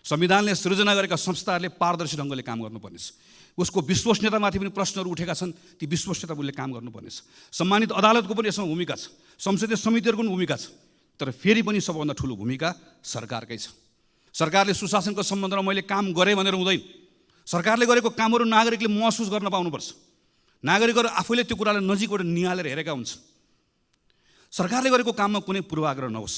संविधानले सृजना गरेका संस्थाहरूले पारदर्शी ढङ्गले काम गर्नुपर्नेछ। उसको विश्वसनीयतामाथि पनि प्रश्नहरू उठेका छन्, ती विश्वसनीयता मूल्य काम गर्नुपर्नेछ। सम्मानित अदालतको पनि यसमा भूमिका छ, संसदीय समितिहरूको पनि भूमिका छ, तर फेरि पनि सबभन्दा ठुलो भूमिका सरकारकै छ। सरकारले सुशासनको सम्बन्धमा मैले काम गरेँ भनेर हुँदैन। सरकारले गरेको कामहरू नागरिकले महसुस गर्न पाउनुपर्छ। नागरिकहरू आफैले त्यो कुरालाई नजिकबाट निहालेर हेरेका हुन्छन्। सरकारले गरेको काममा कुनै पूर्वाग्रह नहोस्,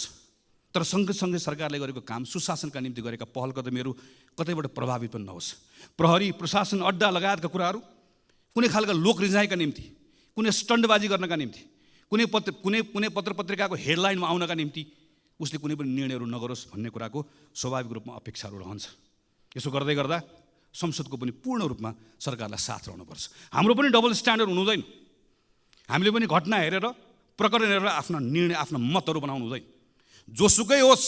तर सँगसँगै सरकारले गरेको काम सुशासनका निम्ति गरेका पहल कदमीहरू कतैबाट प्रभावित पनि नहोस्। प्रहरी, प्रशासन, अड्डा लगायतका कुराहरू कुनै खालका लोक रिझाइका निम्ति, कुनै स्टन्टबाजी गर्नका निम्ति, कुनै पत्र पत्रिकाको हेडलाइनमा आउनका निम्ति उसले कुनै पनि निर्णयहरू नगरोस् भन्ने कुराको स्वाभाविक रूपमा अपेक्षाहरू रहन्छ। यसो गर्दै गर्दा संसदको पनि पूर्ण रूपमा सरकारलाई साथ रहनुपर्छ। हाम्रो पनि डबल स्ट्यान्डर्ड हुनु हुँदैन। हामीले पनि घटना हेरेर, प्रकरण हेरेर आफ्ना निर्णय, आफ्ना मतहरू बनाउनु हुँदैन। जोसुकै होस्,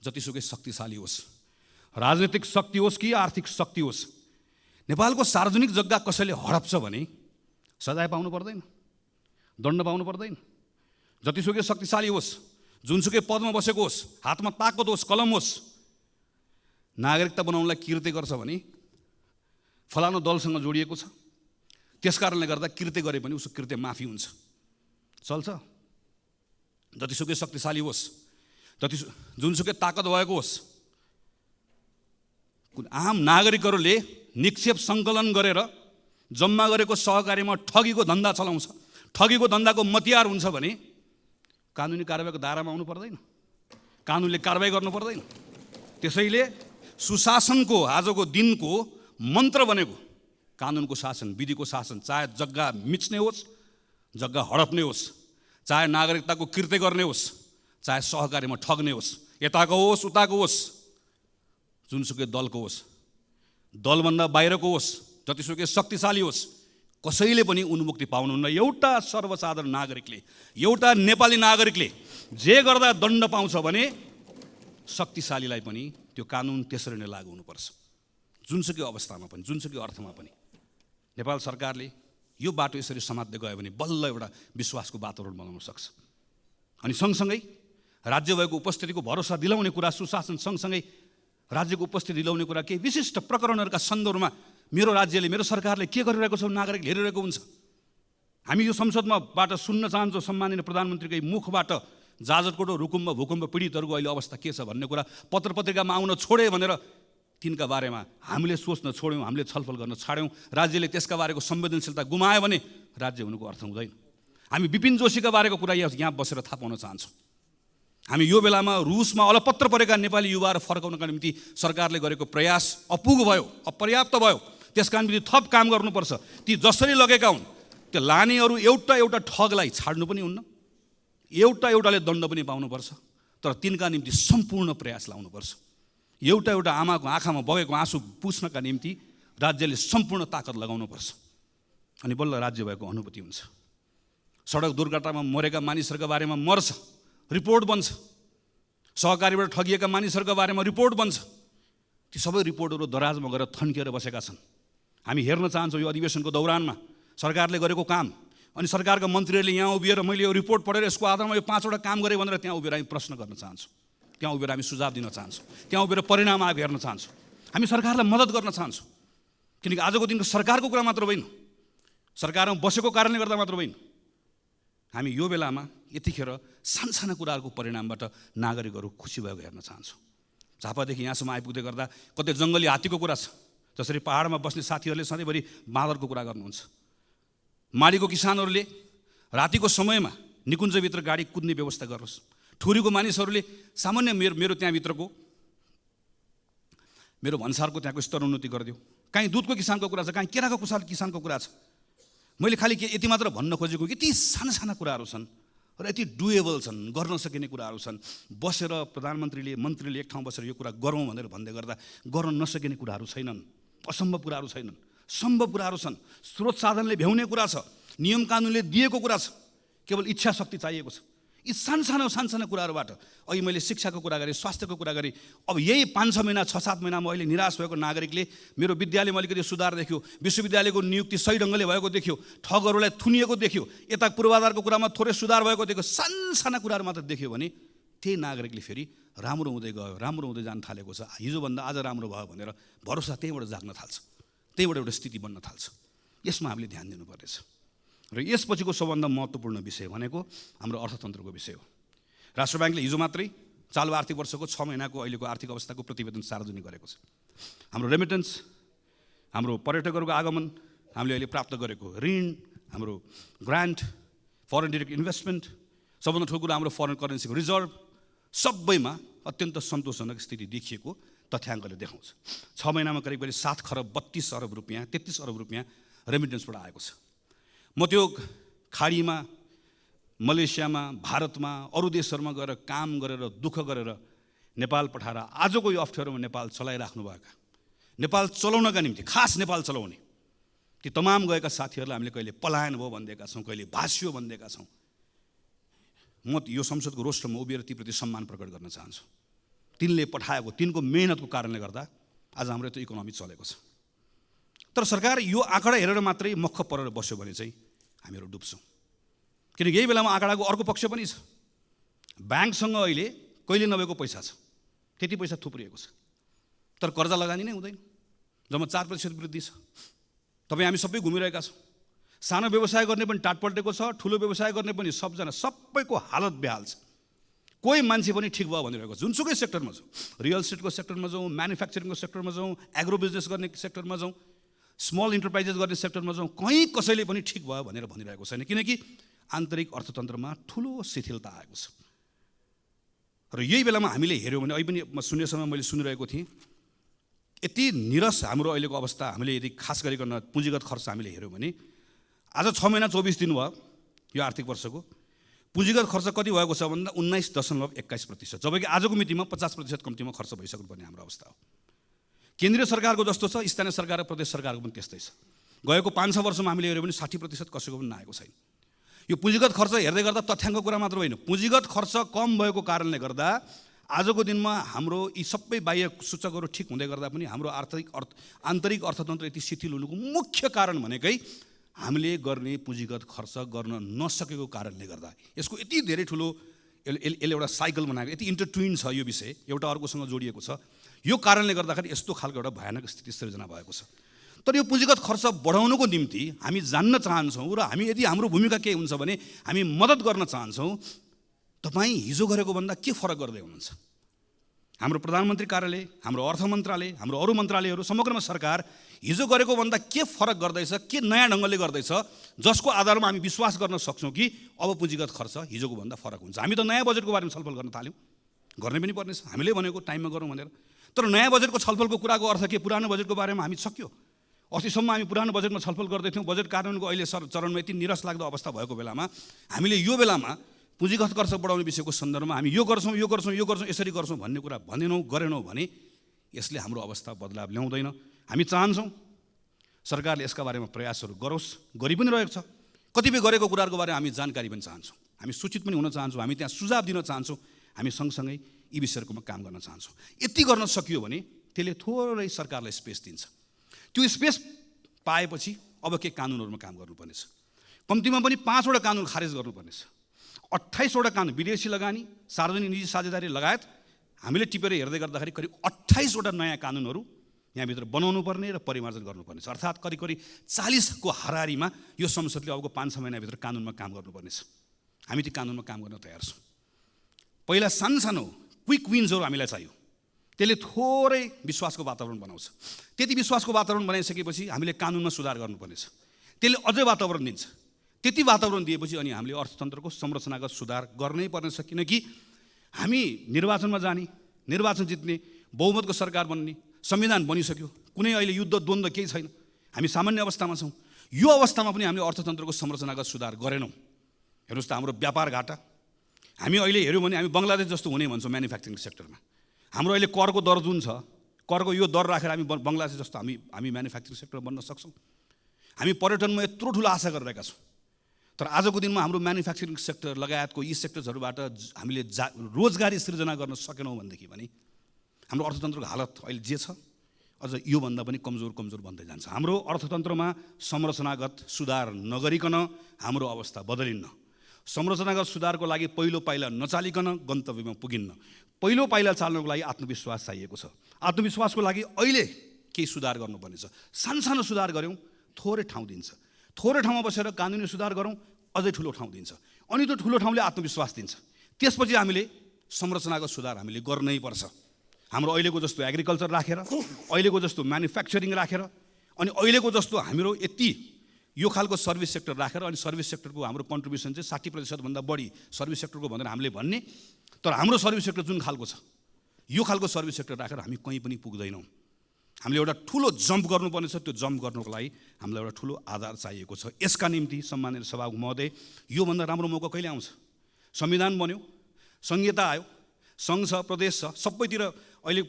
जतिसुकै शक्तिशाली होस्, राजनीतिक शक्ति होस् कि आर्थिक शक्ति होस्, नेपालको सार्वजनिक जग्गा कसैले हडप्छ भने सजाय पाउनु पर्दैन, दण्ड पाउनु पर्दैन। जतिसुकै शक्तिशाली होस्, जुनसुकै पदमा बसेको होस्, हातमा ताकत होस्, कलम होस्, नागरिकता बनाउनलाई कृत्य गर्छ भने फलानु दलसँग जोडिएको छ, त्यस कारणले गर्दा कृत्य गरे पनि उसको कृत्य माफी हुन्छ, चल्छ। जतिसुकै शक्तिशाली होस्, जुनसुकै ताकत भएको होस्, आम नागरिकहरूले निक्षेप सङ्कलन गरेर जम्मा गरेको सहकारीमा ठगीको धन्दा चलाउँछ, ठगीको धन्दाको मतियार हुन्छ भने कानुनी कारबाहीको दायरामा आउनु पर्दैन, कानुनले कारबाही गर्नु पर्दैन। त्यसैले सुशासनको आजको दिनको मन्त्र बनेको कानुनको शासन, विधिको शासन, चाहे जग्गा मिच्ने होस्, जग्गा हडप्ने होस्, चाहे नागरिकताको कृत्य गर्ने होस्, चाहे सहकारीमा ठग्ने होस्, यताको होस् उताको होस्, जुनसुकै दलको होस्, दलभन्दा बाहिरको होस्, जतिसुकै शक्तिशाली होस्, कसैले पनि उन्मुक्ति पाउनुहुन्न। एउटा सर्वसाधारण नागरिकले, एउटा नेपाली नागरिकले जे गर्दा दण्ड पाउँछ भने शक्तिशालीलाई पनि त्यो कानुन त्यसरी नै लागू हुनुपर्छ, जुनसुकै अवस्थामा पनि, जुनसुकै अर्थमा पनि। नेपाल सरकारले यो बाटो यसरी समात्दै गयो भने बल्ल एउटा विश्वासको वातावरण बनाउन सक्छ। अनि सँगसँगै राज्य भएको उपस्थितिको भरोसा दिलाउने कुरा, सुशासन सँगसँगै राज्यको उपस्थिति दिलाउने कुरा, केही विशिष्ट प्रकरणहरूका सन्दर्भमा मेरो राज्यले, मेरो सरकारले के गरिरहेको छ नागरिकले हेरिरहेको हुन्छ। हामी यो संसदमाबाट सुन्न चाहन्छौँ सम्माननीय प्रधानमन्त्रीकै मुखबाट जाजरकोट र रुकुममा भूकम्प पीडितहरूको अहिले अवस्था के छ भन्ने कुरा पत्र पत्रिकामा आउन छोडे भनेर तिनका बारेमा हामीले सोच्न छोड्यौँ, हामीले छलफल गर्न छाड्यौँ, राज्यले त्यसका बारेको संवेदनशीलता गुमायो भने राज्य हुनुको अर्थ हुँदैन। हामी विपिन जोशीका बारेको कुरा यहाँ बसेर थाहा पाउन चाहन्छौँ। हामी यो बेलामा रुसमा अलपत्र परेका नेपाली युवाहरू फर्काउनका निम्ति सरकारले गरेको प्रयास अपुग भयो, अपर्याप्त भयो। त्यसका निम्ति थप काम गर्नुपर्छ। ती जसरी लगेका हुन् त्यो लानेहरू एउटा एउटा ठगलाई छाड्नु पनि हुन्न, एउटाले दण्ड पनि पाउनुपर्छ, तर तिनका निम्ति सम्पूर्ण प्रयास लाउनुपर्छ। एउटा आमाको आँखामा बगेको आँसु पुस्नका निम्ति राज्यले सम्पूर्ण ताकत लगाउनुपर्छ, अनि बल्ल राज्य भएको अनुभूति हुन्छ। सडक दुर्घटनामा मरेका मानिसहरूका बारेमा मर्छ, रिपोर्ट बन्छ, सहकारीबाट ठगिएका मानिसहरूका बारेमा रिपोर्ट बन्छ। ती सबै रिपोर्टहरू दराजमा गएर थन्किएर बसेका छन्। हामी हेर्न चाहन्छौँ यो अधिवेशनको दौरानमा सरकारले गरेको काम, अनि सरकारका मन्त्रीहरूले यहाँ उभिएर मैले यो रिपोर्ट पढेर यसको आधारमा यो 5वटा काम गरेँ भनेर त्यहाँ उभिएर हामी प्रश्न गर्न चाहन्छौँ, त्यहाँ उभिएर हामी सुझाव दिन चाहन्छौँ, त्यहाँ उभिएर परिणाम आएको हेर्न चाहन्छौँ। हामी सरकारलाई मद्दत गर्न चाहन्छौँ, किनकि आजको दिनको सरकारको कुरा मात्र होइन, सरकारमा बसेको कारणले गर्दा मात्र होइन। हामी यो बेलामा यतिखेर सानसाना कुराहरूको परिणामबाट नागरिकहरू खुसी भएको हेर्न चाहन्छौँ। झापादेखि यहाँसम्म आइपुग्दै गर्दा कतै जङ्गली हात्तीको कुरा छ, जसरी पहाडमा बस्ने साथीहरूले सधैँभरि बाँदरको कुरा गर्नुहुन्छ। माडीको किसानहरूले रातिको समयमा निकुञ्जभित्र गाडी कुद्ने व्यवस्था गरोस्। ठुरीको मानिसहरूले सामान्य मेरो त्यहाँभित्रको मेरो भन्सारको त्यहाँको स्तरोन्नति गरिदियो। कहीँ दुधको किसानको कुरा छ, कहीँ केराको किसानको कुरा छ। मैले खालि यति मात्र भन्न खोजेको, यति साना कुराहरू छन् र यति डुएबल छन्, गर्न सकिने कुराहरू छन्। बसेर प्रधानमन्त्रीले मन्त्रीले एक ठाउँ बसेर यो कुरा गरौँ भनेर भन्दै गर्दा गर्न नसकिने कुराहरू छैनन्, असम्भव कुराहरू छैनन्, सम्भव कुराहरू छन्। स्रोत साधनले भ्याउने कुरा छ, नियम कानुनले दिएको कुरा छ, केवल इच्छा शक्ति चाहिएको छ। यी सानो कुराहरूबाट अहिले मैले शिक्षाको कुरा गरेँ, स्वास्थ्यको कुरा गरेँ। अब यही 5-6 महिना 6-7 महिनामा अहिले निराश भएको नागरिकले मेरो विद्यालयमा अलिकति सुधार देख्यो, विश्वविद्यालयको नियुक्ति सही ढङ्गले भएको देख्यो, ठगहरूलाई थुनिएको देख्यो, यता पूर्वाधारको कुरामा थोरै सुधार भएको देख्यो, साना कुराहरू मात्र देख्यो भने त्यही नागरिकले फेरि राम्रो हुँदै गयो, राम्रो हुँदै जान थालेको छ, हिजोभन्दा आज राम्रो भयो भनेर भरोसा त्यहीँबाट जाग्न थाल्छ, त्यहीँबाट एउटा स्थिति बन्न थाल्छ। यसमा हामीले ध्यान दिनुपर्नेछ। र यसपछिको सबभन्दा महत्त्वपूर्ण विषय भनेको हाम्रो अर्थतन्त्रको विषय हो। राष्ट्र ब्याङ्कले हिजो मात्रै चालु आर्थिक वर्षको 6 महिनाको अहिलेको आर्थिक अवस्थाको प्रतिवेदन सार्वजनिक गरेको छ। हाम्रो रेमिटेन्स, हाम्रो पर्यटकहरूको आगमन, हामीले अहिले प्राप्त गरेको ऋण, हाम्रो ग्रान्ट, फरेन डिरेक्ट इन्भेस्टमेन्ट, सबभन्दा ठुलो कुरा हाम्रो फरेन करेन्सीको रिजर्भ, सबैमा अत्यन्त सन्तोषजनक स्थिति देखिएको तथ्याङ्कले देखाउँछ। 6 महिनामा करिब 7 खरब 32 अरब रुपियाँ, 33 अरब रुपियाँ रेमिटेन्सबाट आएको छ। म त्यो खाडीमा, मलेसियामा, भारतमा, अरू देशहरूमा गएर काम गरेर दुःख गरेर नेपाल पठाएर आजको यो अप्ठ्यारोमा नेपाल चलाइराख्नुभएका, नेपाल चलाउनका निम्ति खास नेपाल चलाउने ती तमाम गएका साथीहरूलाई हामीले कहिले पलायन भयो भनिदिएका छौँ, कहिले भाष्यो भनिदिएका छौँ। म यो संसदको रोस्टरमा उभिएर तीप्रति सम्मान प्रकट गर्न चाहन्छु। तिनले पठाएको, तिनको मेहनतको कारणले गर्दा आज हाम्रो त्यो इकोनोमी चलेको छ। तर सरकार यो आँकडा हेरेर मात्रै मख परेर बस्यो भने चाहिँ हामीहरू डुब्छौँ। किनकि यही बेलामा आँकडाको अर्को पक्ष पनि छ। ब्याङ्कसँग अहिले कहिले नभएको पैसा छ, त्यति पैसा थुप्रिएको छ, तर कर्जा लगानी नै हुँदैन। जम्मा 4% वृद्धि छ। तपाईँ हामी सबै घुमिरहेका छौँ। सानो व्यवसाय गर्ने पनि टाट पल्टेको छ, ठुलो व्यवसाय गर्ने पनि सबैको हालत बेहाल छ। कोही मान्छे पनि ठिक भयो भनिरहेको छ। जुनसुकै सेक्टरमा जाउँ, रियल इस्टेटको सेक्टरमा जाउँ, म्यानुफ्याक्चरिङको सेक्टरमा जाउँ, एग्रो बिजनेस गर्ने सेक्टरमा जाउँ, स्मल इन्टरप्राइजेस गर्ने सेक्टरमा जाउँ, कहीँ कसैले पनि ठिक भयो भनेर भनिरहेको छैन। किनकि आन्तरिक अर्थतन्त्रमा ठुलो शिथिलता आएको छ। र यही बेलामा हामीले हेऱ्यौँ भने अहिले पनि सुन्ने समय मैले सुनिरहेको थिएँ, यति निरस हाम्रो अहिलेको अवस्था। हामीले यदि खास गरिकन पुँजीगत खर्च हामीले हेऱ्यौँ भने आज 6 महिना 24 दिन भयो यो आर्थिक वर्षको, पुँजीगत खर्च कति भएको छ भन्दा 19.21%, जबकि आजको मितिमा 50% कम्तीमा खर्च भइसक्नुपर्ने हाम्रो अवस्था हो। केन्द्रीय सरकारको जस्तो छ, स्थानीय सरकार र प्रदेश सरकारको पनि त्यस्तै छ। गएको 5-6 वर्षमा हामीले हेऱ्यौँ भने 60% कसैको पनि नआएको छैन। यो पुँजीगत खर्च हेर्दै गर्दा तथ्याङ्क कुरा मात्र होइन, पुँजीगत खर्च कम भएको कारणले गर्दा आजको दिनमा हाम्रो यी सबै बाह्य सूचकहरू ठिक हुँदै गर्दा पनि हाम्रो आन्तरिक अर्थतन्त्र यति शिथिल हुनुको मुख्य कारण भनेकै हामीले गर्ने पुँजीगत खर्च गर्न नसकेको कारणले गर्दा। यसको यति धेरै ठुलो यसले एउटा साइकल बनाएको, यति इन्टरट्विन छ यो विषय, एउटा अर्कोसँग जोडिएको छ। यो कारणले गर्दाखेरि यस्तो खालको एउटा भयानक स्थिति सृजना भएको छ। तर यो पुँजीगत खर्च बढाउनुको निम्ति हामी जान्न चाहन्छौँ र हामी यदि हाम्रो भूमिका के हुन्छ भने हामी मद्दत गर्न चाहन्छौँ। तपाईँ हिजो गरेको भन्दा के फरक गर्दै हुनुहुन्छ? हाम्रो प्रधानमन्त्री कार्यालय, हाम्रो अर्थ मन्त्रालय, हाम्रो अरू मन्त्रालयहरू, समग्रमा सरकार हिजो गरेको भन्दा के फरक गर्दैछ, के नयाँ ढङ्गले गर्दैछ, जसको आधारमा हामी विश्वास गर्न सक्छौँ कि अब पुँजीगत खर्च हिजोको भन्दा फरक हुन्छ। हामी त नयाँ बजेटको बारेमा छलफल गर्न थाल्यौँ, गर्ने पनि पर्नेछ, हामीले भनेको टाइममा गरौँ भनेर। तर नयाँ बजेटको छलफलको कुराको अर्थ के? पुरानो बजेटको बारेमा हामी सक्यो। अस्तिसम्म हामी पुरानो बजेटमा छलफल गर्दैथ्यौँ। बजेट कार्यान्वयनको अहिले चरणमा यति निरस लाग्दो अवस्था भएको बेलामा हामीले यो बेलामा पुँजीगत खर्च बढाउने विषयको सन्दर्भमा हामी यो गर्छौँ, यसरी गर्छौँ भन्ने कुरा भनेनौँ, गरेनौँ भने यसले हाम्रो अवस्था बदलाव ल्याउँदैन। हामी चाहन्छौँ सरकारले यसका बारेमा प्रयासहरू गरोस्, गरि पनि रहेको छ। कतिपय गरेको कुराहरूको बारेमा हामी जानकारी पनि चाहन्छौँ, हामी सूचित पनि हुन चाहन्छौँ, हामी त्यहाँ सुझाव दिन चाहन्छौँ, हामी सँगसँगै यी विषयहरूमा काम गर्न चाहन्छौँ। यति गर्न सकियो भने त्यसले थोरै सरकारलाई स्पेस दिन्छ। त्यो स्पेस पाएपछि अब के कानुनहरूमा काम गर्नुपर्नेछ। कम्तीमा पनि 5वटा कानुन खारेज गर्नुपर्नेछ। 28वटा कानुन, विदेशी लगानी, सार्वजनिक निजी साझेदारी लगायत हामीले टिपेर हेर्दै गर्दाखेरि करिब 28वटा नयाँ कानुनहरू यहाँभित्र बनाउनु पर्ने र परिमार्जन गर्नुपर्नेछ। अर्थात् करिब 40को हाराहारीमा यो संसदले अबको 5-6 महिनाभित्र कानुनमा काम गर्नुपर्नेछ। हामी ती कानुनमा काम गर्न तयार छौँ। पहिला सानो क्विक विन्सहरू हामीलाई चाहियो, त्यसले थोरै विश्वासको वातावरण बनाउँछ। त्यति विश्वासको वातावरण बनाइसकेपछि हामीले कानुनमा सुधार गर्नुपर्नेछ, त्यसले अझै वातावरण दिन्छ। त्यति वातावरण दिएपछि अनि हामीले अर्थतन्त्रको संरचनागत सुधार गर्नै पर्नेछ, किनकि हामी निर्वाचनमा जाने, निर्वाचन जित्ने, बहुमतको सरकार बन्ने, संविधान बनिसक्यो, कुनै अहिले युद्ध द्वन्द्व केही छैन, हामी सामान्य अवस्थामा छौँ। यो अवस्थामा पनि हामीले अर्थतन्त्रको संरचनागत सुधार गरेनौँ। हेर्नुहोस् त हाम्रो व्यापार घाटा, हामी अहिले हेऱ्यौँ भने हामी बङ्गलादेश जस्तो हुने भन्छौँ म्यानुफ्याक्चरिङ सेक्टरमा। हाम्रो अहिले करको दर जुन छ, करको यो दर राखेर हामी बङ्गलादेश जस्तो हामी म्यानुफ्याक्चरिङ सेक्टर बन्न सक्छौँ। हामी पर्यटनमा यत्रो ठुलो आशा गरिरहेका छौँ, तर आजको दिनमा हाम्रो म्यानुफ्याक्चरिङ सेक्टर लगायतको यी सेक्टर्सहरूबाट हामीले रोजगारी सृजना गर्न सकेनौँ भनेदेखि भने हाम्रो अर्थतन्त्रको हालत अहिले जे छ अझ योभन्दा पनि कमजोर बन्दै जान्छ। हाम्रो अर्थतन्त्रमा संरचनागत सुधार नगरिकन हाम्रो अवस्था बदलिन्न। संरचनागत सुधारको लागि पहिलो पाइला नचालिकन गन्तव्यमा पुगिन्न। पहिलो पाइला चाल्नको लागि आत्मविश्वास चाहिएको छ। आत्मविश्वासको लागि अहिले केही सुधार गर्नुपर्नेछ। सानो सुधार गऱ्यौँ थोरै ठाउँ दिन्छ, थोरै ठाउँमा बसेर कानुनी सुधार गरौँ अझै ठुलो ठाउँ दिन्छ, अनि त्यो ठुलो ठाउँले आत्मविश्वास दिन्छ। त्यसपछि हामीले संरचनागत सुधार हामीले गर्नै पर्छ। हाम्रो अहिलेको जस्तो एग्रिकल्चर राखेर, अहिलेको जस्तो म्यानुफ्याक्चरिङ राखेर, अनि अहिलेको जस्तो हाम्रो यति यो खालको सर्भिस सेक्टर राखेर, अनि सर्भिस सेक्टरको हाम्रो कन्ट्रिब्युसन चाहिँ 60% बढी सर्भिस सेक्टरको भनेर हामीले भन्ने, तर हाम्रो सर्भिस सेक्टर जुन खालको छ, यो खालको सर्भिस सेक्टर राखेर हामी कहीँ पनि पुग्दैनौँ। हामीले एउटा ठुलो जम्प गर्नुपर्ने छ। त्यो जम्प गर्नुको लागि हामीलाई एउटा ठुलो आधार चाहिएको छ। यसका निम्ति सम्माननीय सभामुख महोदय, योभन्दा राम्रो मौका कहिले आउँछ? संविधान बन्यो, संहिता आयो, सङ्घ छ, प्रदेश छ, सबैतिर अहिले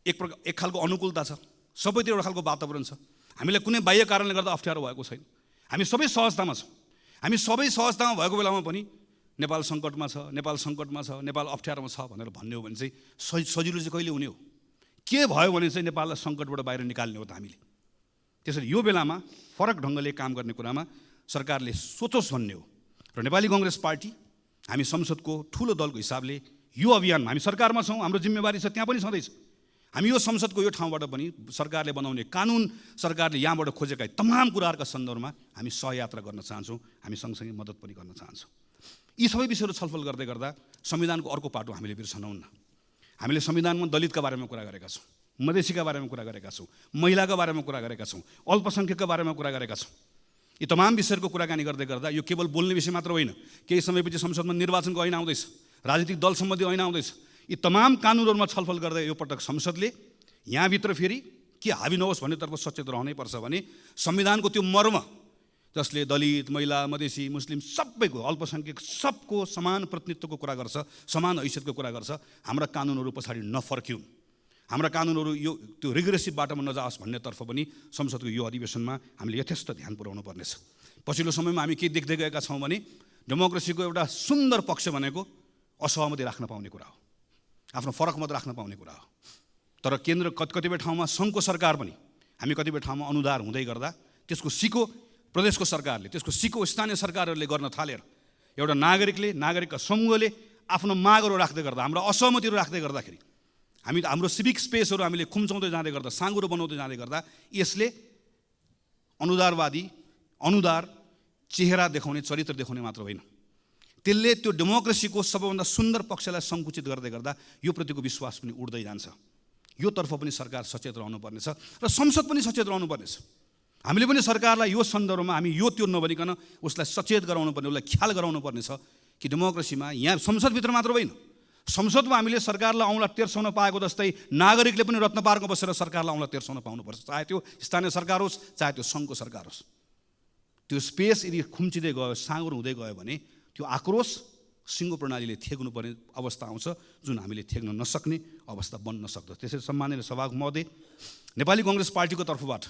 एक खालको अनुकूलता छ, सबैतिर एउटा खालको वातावरण छ। हामीलाई कुनै बाह्य कारणले गर्दा अप्ठ्यारो भएको छैन। हामी सबै सहजतामा छौँ। हामी सबै सहजतामा भएको बेलामा पनि नेपाल सङ्कटमा छ, नेपाल सङ्कटमा छ, नेपाल अप्ठ्यारोमा छ भनेर भन्ने हो भने चाहिँ सजिलो चाहिँ कहिले हुने हो? के भयो भने चाहिँ नेपाललाई सङ्कटबाट बाहिर निकाल्ने हो त हामीले। त्यसरी यो बेलामा फरक ढङ्गले काम गर्ने कुरामा सरकारले सोचोस् भन्ने हो। र नेपाली कङ्ग्रेस पार्टी हामी संसदको ठुलो दलको हिसाबले यो अभियानमा हामी सरकारमा छौँ, हाम्रो जिम्मेवारी छ, त्यहाँ पनि छँदैछ। हामी यो संसदको यो ठाउँबाट पनि सरकारले बनाउने कानुन, सरकारले यहाँबाट खोजेका तमाम कुराहरूका सन्दर्भमा हामी सहयात्रा गर्न चाहन्छौँ, हामी सँगसँगै मद्दत पनि गर्न चाहन्छौँ। यी सबै विषयहरू छलफल गर्दै गर्दा संविधानको अर्को पाटो हामीले बिर्सनौन्न। हामीले संविधानमा दलितका बारेमा कुरा गरेका छौँ, मधेसीका बारेमा कुरा गरेका छौँ, महिलाका बारेमा कुरा गरेका छौँ, अल्पसङ्ख्यकका बारेमा कुरा गरेका छौँ। यी तमाम विषयहरूको कुराकानी गर्दै गर्दा यो केवल बोल्ने विषय मात्र होइन। केही समयपछि संसदमा निर्वाचनको ऐन आउँदैछ, राजनीतिक दल सम्बन्धी ऐन आउँदैछ। यी तमाम कानुनहरूमा छलफल गर्दै यो पटक संसदले यहाँभित्र फेरि के हावी नहोस् भन्नेतर्फ सचेत रहनै पर्छ भने संविधानको त्यो मर्म जसले दलित, महिला, मधेसी, मुस्लिम सबैको, अल्पसङ्ख्यक सबको समान प्रतिनिधित्वको कुरा गर्छ, समान हैसियतको कुरा गर्छ, हाम्रा कानुनहरू पछाडि नफर्क्यौँ, हाम्रा कानुनहरू यो त्यो रिग्रेसिभ बाटोमा नजाओस् भन्नेतर्फ पनि संसदको यो अधिवेशनमा हामीले यथेष्ट ध्यान पुर्याउनु पर्नेछ। पछिल्लो समयमा हामी के देख्दै गएका छौँ भने डेमोक्रेसीको एउटा सुन्दर पक्ष भनेको असहमति राख्न पाउने कुरा हो, आफ्नो फरक मत राख्न पाउने कुरा हो। तर केन्द्र कतिपय ठाउँमा सङ्घको सरकार पनि हामी कतिपय ठाउँमा अनुदार हुँदै गर्दा त्यसको सिको प्रदेशको सरकारले, त्यसको सिको स्थानीय सरकारहरूले गर्न थालेर एउटा नागरिकका समूहले आफ्नो मागहरू राख्दै गर्दा, हाम्रो असहमतिहरू राख्दै गर्दाखेरि हाम्रो सिभिक स्पेसहरू हामीले खुम्चाउँदै जाँदै गर्दा, साँगुरो बनाउँदै जाँदै गर्दा यसले अनुदार चेहरा देखाउने, चरित्र देखाउने मात्र होइन, त्यसले त्यो डेमोक्रेसीको सबैभन्दा सुन्दर पक्षलाई सङ्कुचित गर्दै गर्दा यो प्रतिको विश्वास पनि उड्दै जान्छ। यो तर्फ पनि सरकार सचेत रहनुपर्नेछ र संसद पनि सचेत रहनुपर्नेछ। हामीले पनि सरकारलाई यो सन्दर्भमा हामी त्यो नभनिकन उसलाई सचेत गराउनुपर्ने, उसलाई ख्याल गराउनुपर्नेछ कि डेमोक्रेसीमा यहाँ संसदभित्र मात्र होइन, संसदमा हामीले सरकारलाई औँला तेर्साउन पाएको जस्तै नागरिकले पनि रत्न पार्कमा बसेर सरकारलाई औँला तेर्साउन पाउनुपर्छ, चाहे त्यो स्थानीय सरकार होस्, चाहे त्यो सङ्घको सरकार होस्। त्यो स्पेस यदि खुम्चिँदै गयो, साँगुरो हुँदै गयो भने त्यो आक्रोश सिङ्गो प्रणालीले थेग्नुपर्ने अवस्था आउँछ, जुन हामीले थेग्न नसक्ने अवस्था बन्न सक्दछ। त्यसैले सम्माननीय सभामुख महोदय, नेपाली कङ्ग्रेस पार्टीको तर्फबाट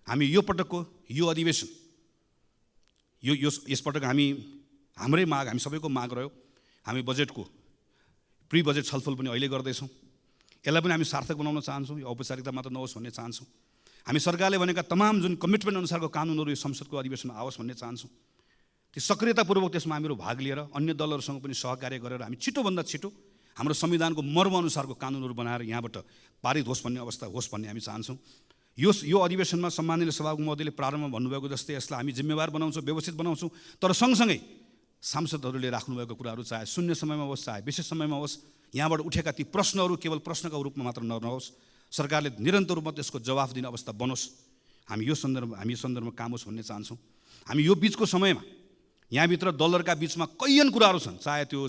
हामी यो पटकको यो अधिवेशन यसपटक हाम्रै माग, हामी सबैको माग रह्यो, हामी बजेटको प्री बजेट छलफल पनि अहिले गर्दैछौँ। यसलाई पनि हामी सार्थक बनाउन चाहन्छौँ, यो औपचारिकता मात्र नहोस् भन्ने चाहन्छौँ। हामी सरकारले भनेका तमाम जुन कमिटमेन्ट अनुसारको कानुनहरू यो संसदको अधिवेशनमा आओस् भन्ने चाहन्छौँ। त्यो सक्रियतापूर्वक त्यसमा हामीहरू भाग लिएर अन्य दलहरूसँग पनि सहकार्य गरेर हामी छिटोभन्दा छिटो हाम्रो संविधानको मर्म अनुसारको कानुनहरू बनाएर यहाँबाट पारित होस् भन्ने अवस्था होस् भन्ने हामी चाहन्छौँ। यो अधिवेशनमा सम्माननीय सभामुख महोदयले प्रारम्भमा भन्नुभएको जस्तै यसलाई हामी जिम्मेवार बनाउँछौँ, व्यवस्थित बनाउँछौँ, तर सँगसँगै सांसदहरूले राख्नुभएको कुराहरू चाहे शून्य समयमा होस्, चाहे विशेष समयमा होस्, यहाँबाट उठेका ती प्रश्नहरू केवल प्रश्नका रूपमा मात्र नहोस्, सरकारले निरन्तर रूपमा त्यसको जवाफ दिने अवस्था बनोस्। हामी यो सन्दर्भमा काम होस् भन्ने चाहन्छौँ। हामी यो बिचको समयमा यहाँभित्र दलहरूका बिचमा कैयन कुराहरू छन्, चाहे त्यो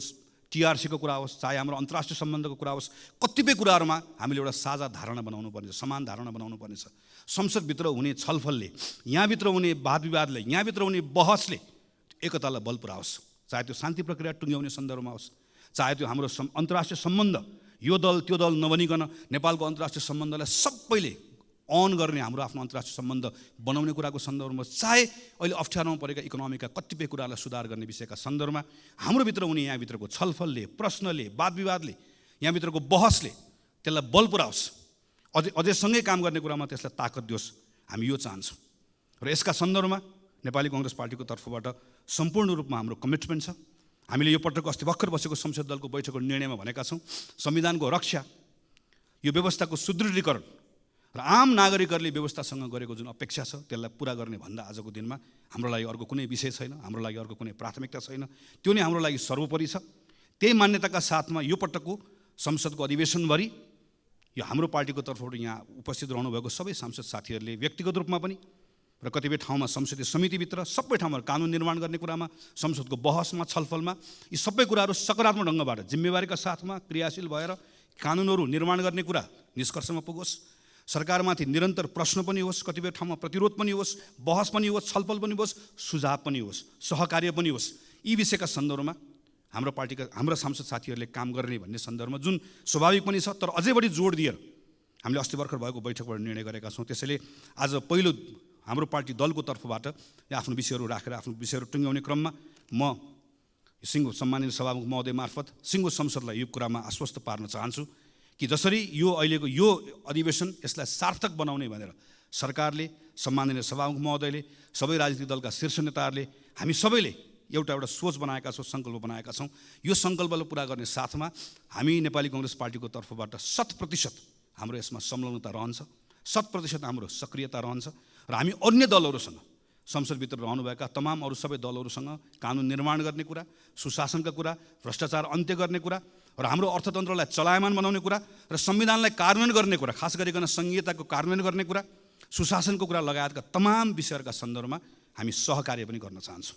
टिआरसीको कुरा होस्, चाहे हाम्रो अन्तर्राष्ट्रिय सम्बन्धको कुरा होस्, कतिपय कुराहरूमा हामीले एउटा साझा धारणा बनाउनु पर्नेछ, समान धारणा बनाउनु पर्नेछ। संसदभित्र हुने छलफलले, यहाँभित्र हुने वाद विवादले, यहाँभित्र हुने बहसले एकतालाई बल पुर्याओस्। चाहे त्यो शान्ति प्रक्रिया टुङ्ग्याउने सन्दर्भमा होस्, चाहे त्यो हाम्रो अन्तर्राष्ट्रिय सम्बन्ध, यो दल त्यो दल नबनिकन नेपालको अन्तर्राष्ट्रिय सम्बन्धलाई सबैले अन गर्ने हाम्रो आफ्नो अन्तर्राष्ट्रिय सम्बन्ध बनाउने कुराको सन्दर्भमा, चाहे अहिले अप्ठ्यारोमा परेका इकोनोमीका कतिपय कुरालाई सुधार गर्ने विषयका सन्दर्भमा हाम्रो भित्र हुने यहाँभित्रको छलफलले, प्रश्नले, वाद विवादले, यहाँभित्रको बहसले त्यसलाई बल पुर्याओस्, अझै सँगै काम गर्ने कुरामा त्यसलाई ताकत दियोस्। हामी यो चाहन्छौँ र यसका सन्दर्भमा नेपाली कांग्रेस पार्टीको तर्फबाट सम्पूर्ण रूपमा हाम्रो कमिटमेन्ट छ। हामीले यो पटक अस्ति भर्खर बसेको संसद दलको बैठकको निर्णयमा भनेका छौँ, संविधानको रक्षा, यो व्यवस्थाको सुदृढीकरण र आम नागरिकहरूले व्यवस्थासँग गरेको जुन अपेक्षा छ त्यसलाई पुरा गर्ने भन्दा आजको दिनमा हाम्रो लागि अर्को कुनै विषय छैन, हाम्रो लागि अर्को कुनै प्राथमिकता छैन। त्यो नै हाम्रो लागि सर्वोपरि छ। त्यही मान्यताका साथमा यो पटकको संसदको अधिवेशनभरि यो हाम्रो पार्टीको तर्फबाट यहाँ उपस्थित रहनुभएको सबै सांसद साथीहरूले व्यक्तिगत रूपमा पनि र कतिपय ठाउँमा संसदीय समितिभित्र सबै ठाउँमा कानुन निर्माण गर्ने कुरामा, संसदको बहसमा, छलफलमा यी सबै कुराहरू सकारात्मक ढङ्गबाट जिम्मेवारीका साथमा क्रियाशील भएर कानुनहरू निर्माण गर्ने कुरा निष्कर्षमा पुगोस्। सरकारमाथि निरन्तर प्रश्न पनि होस्, कतिपय ठाउँमा प्रतिरोध पनि होस्, बहस पनि होस्, छलफल पनि होस्, सुझाव पनि होस्, सहकार्य पनि होस्। यी विषयका सन्दर्भमा हाम्रो पार्टीका हाम्रा सांसद साथीहरूले काम गर्ने भन्ने सन्दर्भमा जुन स्वाभाविक पनि छ, तर अझै बढी जोड दिएर हामीले अस्ति भर्खर भएको बैठकबाट निर्णय गरेका छौँ। त्यसैले आज पहिलो हाम्रो पार्टी दलको तर्फबाट आफ्नो विषयहरू राखेर आफ्नो विषयहरू टुङ्ग्याउने क्रममा म सिङ्गो सम्मानित सभामुख महोदय मार्फत सिङ्गो संसदलाई यो कुरामा आश्वस्त पार्न चाहन्छु कि जसरी यो अहिलेको यो अधिवेशन यसलाई सार्थक बनाउने भनेर सरकारले, सम्माननीय सभामुख महोदयले, सबै राजनीतिक दलका शीर्ष नेताहरूले, हामी सबैले एउटा सोच बनाएका छौँ, सङ्कल्प बनाएका छौँ। यो सङ्कल्पलाई पुरा गर्ने साथमा हामी नेपाली कांग्रेस पार्टीको तर्फबाट 100% हाम्रो यसमा संलग्नता रहन्छ, 100% हाम्रो सक्रियता रहन्छ र हामी अन्य दलहरूसँग, संसदभित्र रहनुभएका तमाम अरू सबै दलहरूसँग कानुन निर्माण गर्ने कुरा, सुशासनका कुरा, भ्रष्टाचार अन्त्य गर्ने कुरा र हाम्रो अर्थतन्त्रलाई चलायमान बनाउने कुरा र संविधानलाई कार्यान्वयन गर्ने कुरा, खास गरिकन संहिताको कार्यान्वयन गर्ने कुरा, सुशासनको कुरा लगायतका तमाम विषयहरूका सन्दर्भमा हामी सहकार्य पनि गर्न चाहन्छौँ।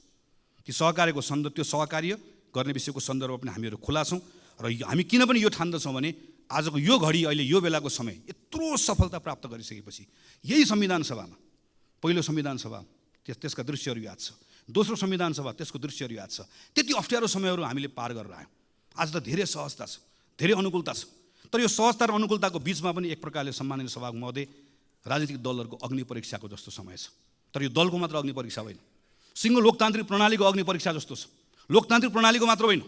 ती सहकार्यको त्यो सहकार्य गर्ने विषयको सन्दर्भमा पनि हामीहरू खुला छौँ र हामी किन पनि यो ठान्दछौँ भने आजको यो घडी, अहिले यो बेलाको समय यत्रो सफलता प्राप्त गरिसकेपछि यही संविधान सभामा, पहिलो संविधान सभा त्यसका दृश्यहरू याद छ, दोस्रो संविधान सभा त्यसको दृश्यहरू याद छ, त्यति अप्ठ्यारो समयहरू हामीले पार गरेर आयौँ। आज त धेरै सहजता छ, धेरै अनुकूलता छ, तर यो सहजता र अनुकूलताको बिचमा पनि एक प्रकारले सम्मानित सभामुख महोदय राजनीतिक दलहरूको अग्नि परीक्षाको जस्तो समय छ। तर यो दलको मात्र अग्नि परीक्षा होइन, सिङ्गो लोकतान्त्रिक प्रणालीको अग्नि परीक्षा जस्तो छ। लोकतान्त्रिक प्रणालीको मात्र होइन,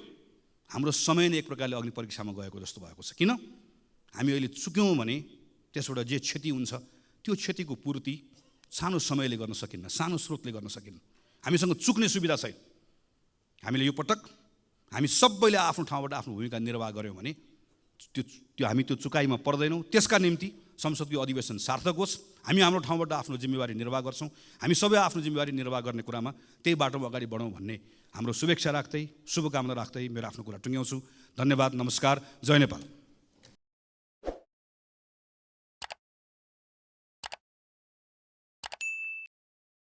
हाम्रो समय नै एक प्रकारले अग्नि परीक्षामा गएको जस्तो भएको छ। किन? हामी अहिले चुक्यौँ भने त्यसबाट जे क्षति हुन्छ त्यो क्षतिको पूर्ति सानो समयले गर्न सकिन्न, सानो स्रोतले गर्न सकिन्न। हामीसँग चुक्ने सुविधा छैन। हामीले यो पटक हामी सबैले आफ्नो ठाउँबाट आफ्नो भूमिका निर्वाह गऱ्यौँ भने हामी त्यो चुकाइमा पर्दैनौँ। त्यसका निम्ति संसदको अधिवेशन सार्थक होस्, हामी हाम्रो ठाउँबाट आफ्नो जिम्मेवारी निर्वाह गर्छौँ। हामी सबै आफ्नो जिम्मेवारी निर्वाह गर्ने कुरामा त्यही बाटोमा अगाडि बढौँ भन्ने हाम्रो शुभेच्छा राख्दै, शुभकामना राख्दै मेरो आफ्नो कुरा टुङ्ग्याउँछु। धन्यवाद, नमस्कार, जय नेपाल।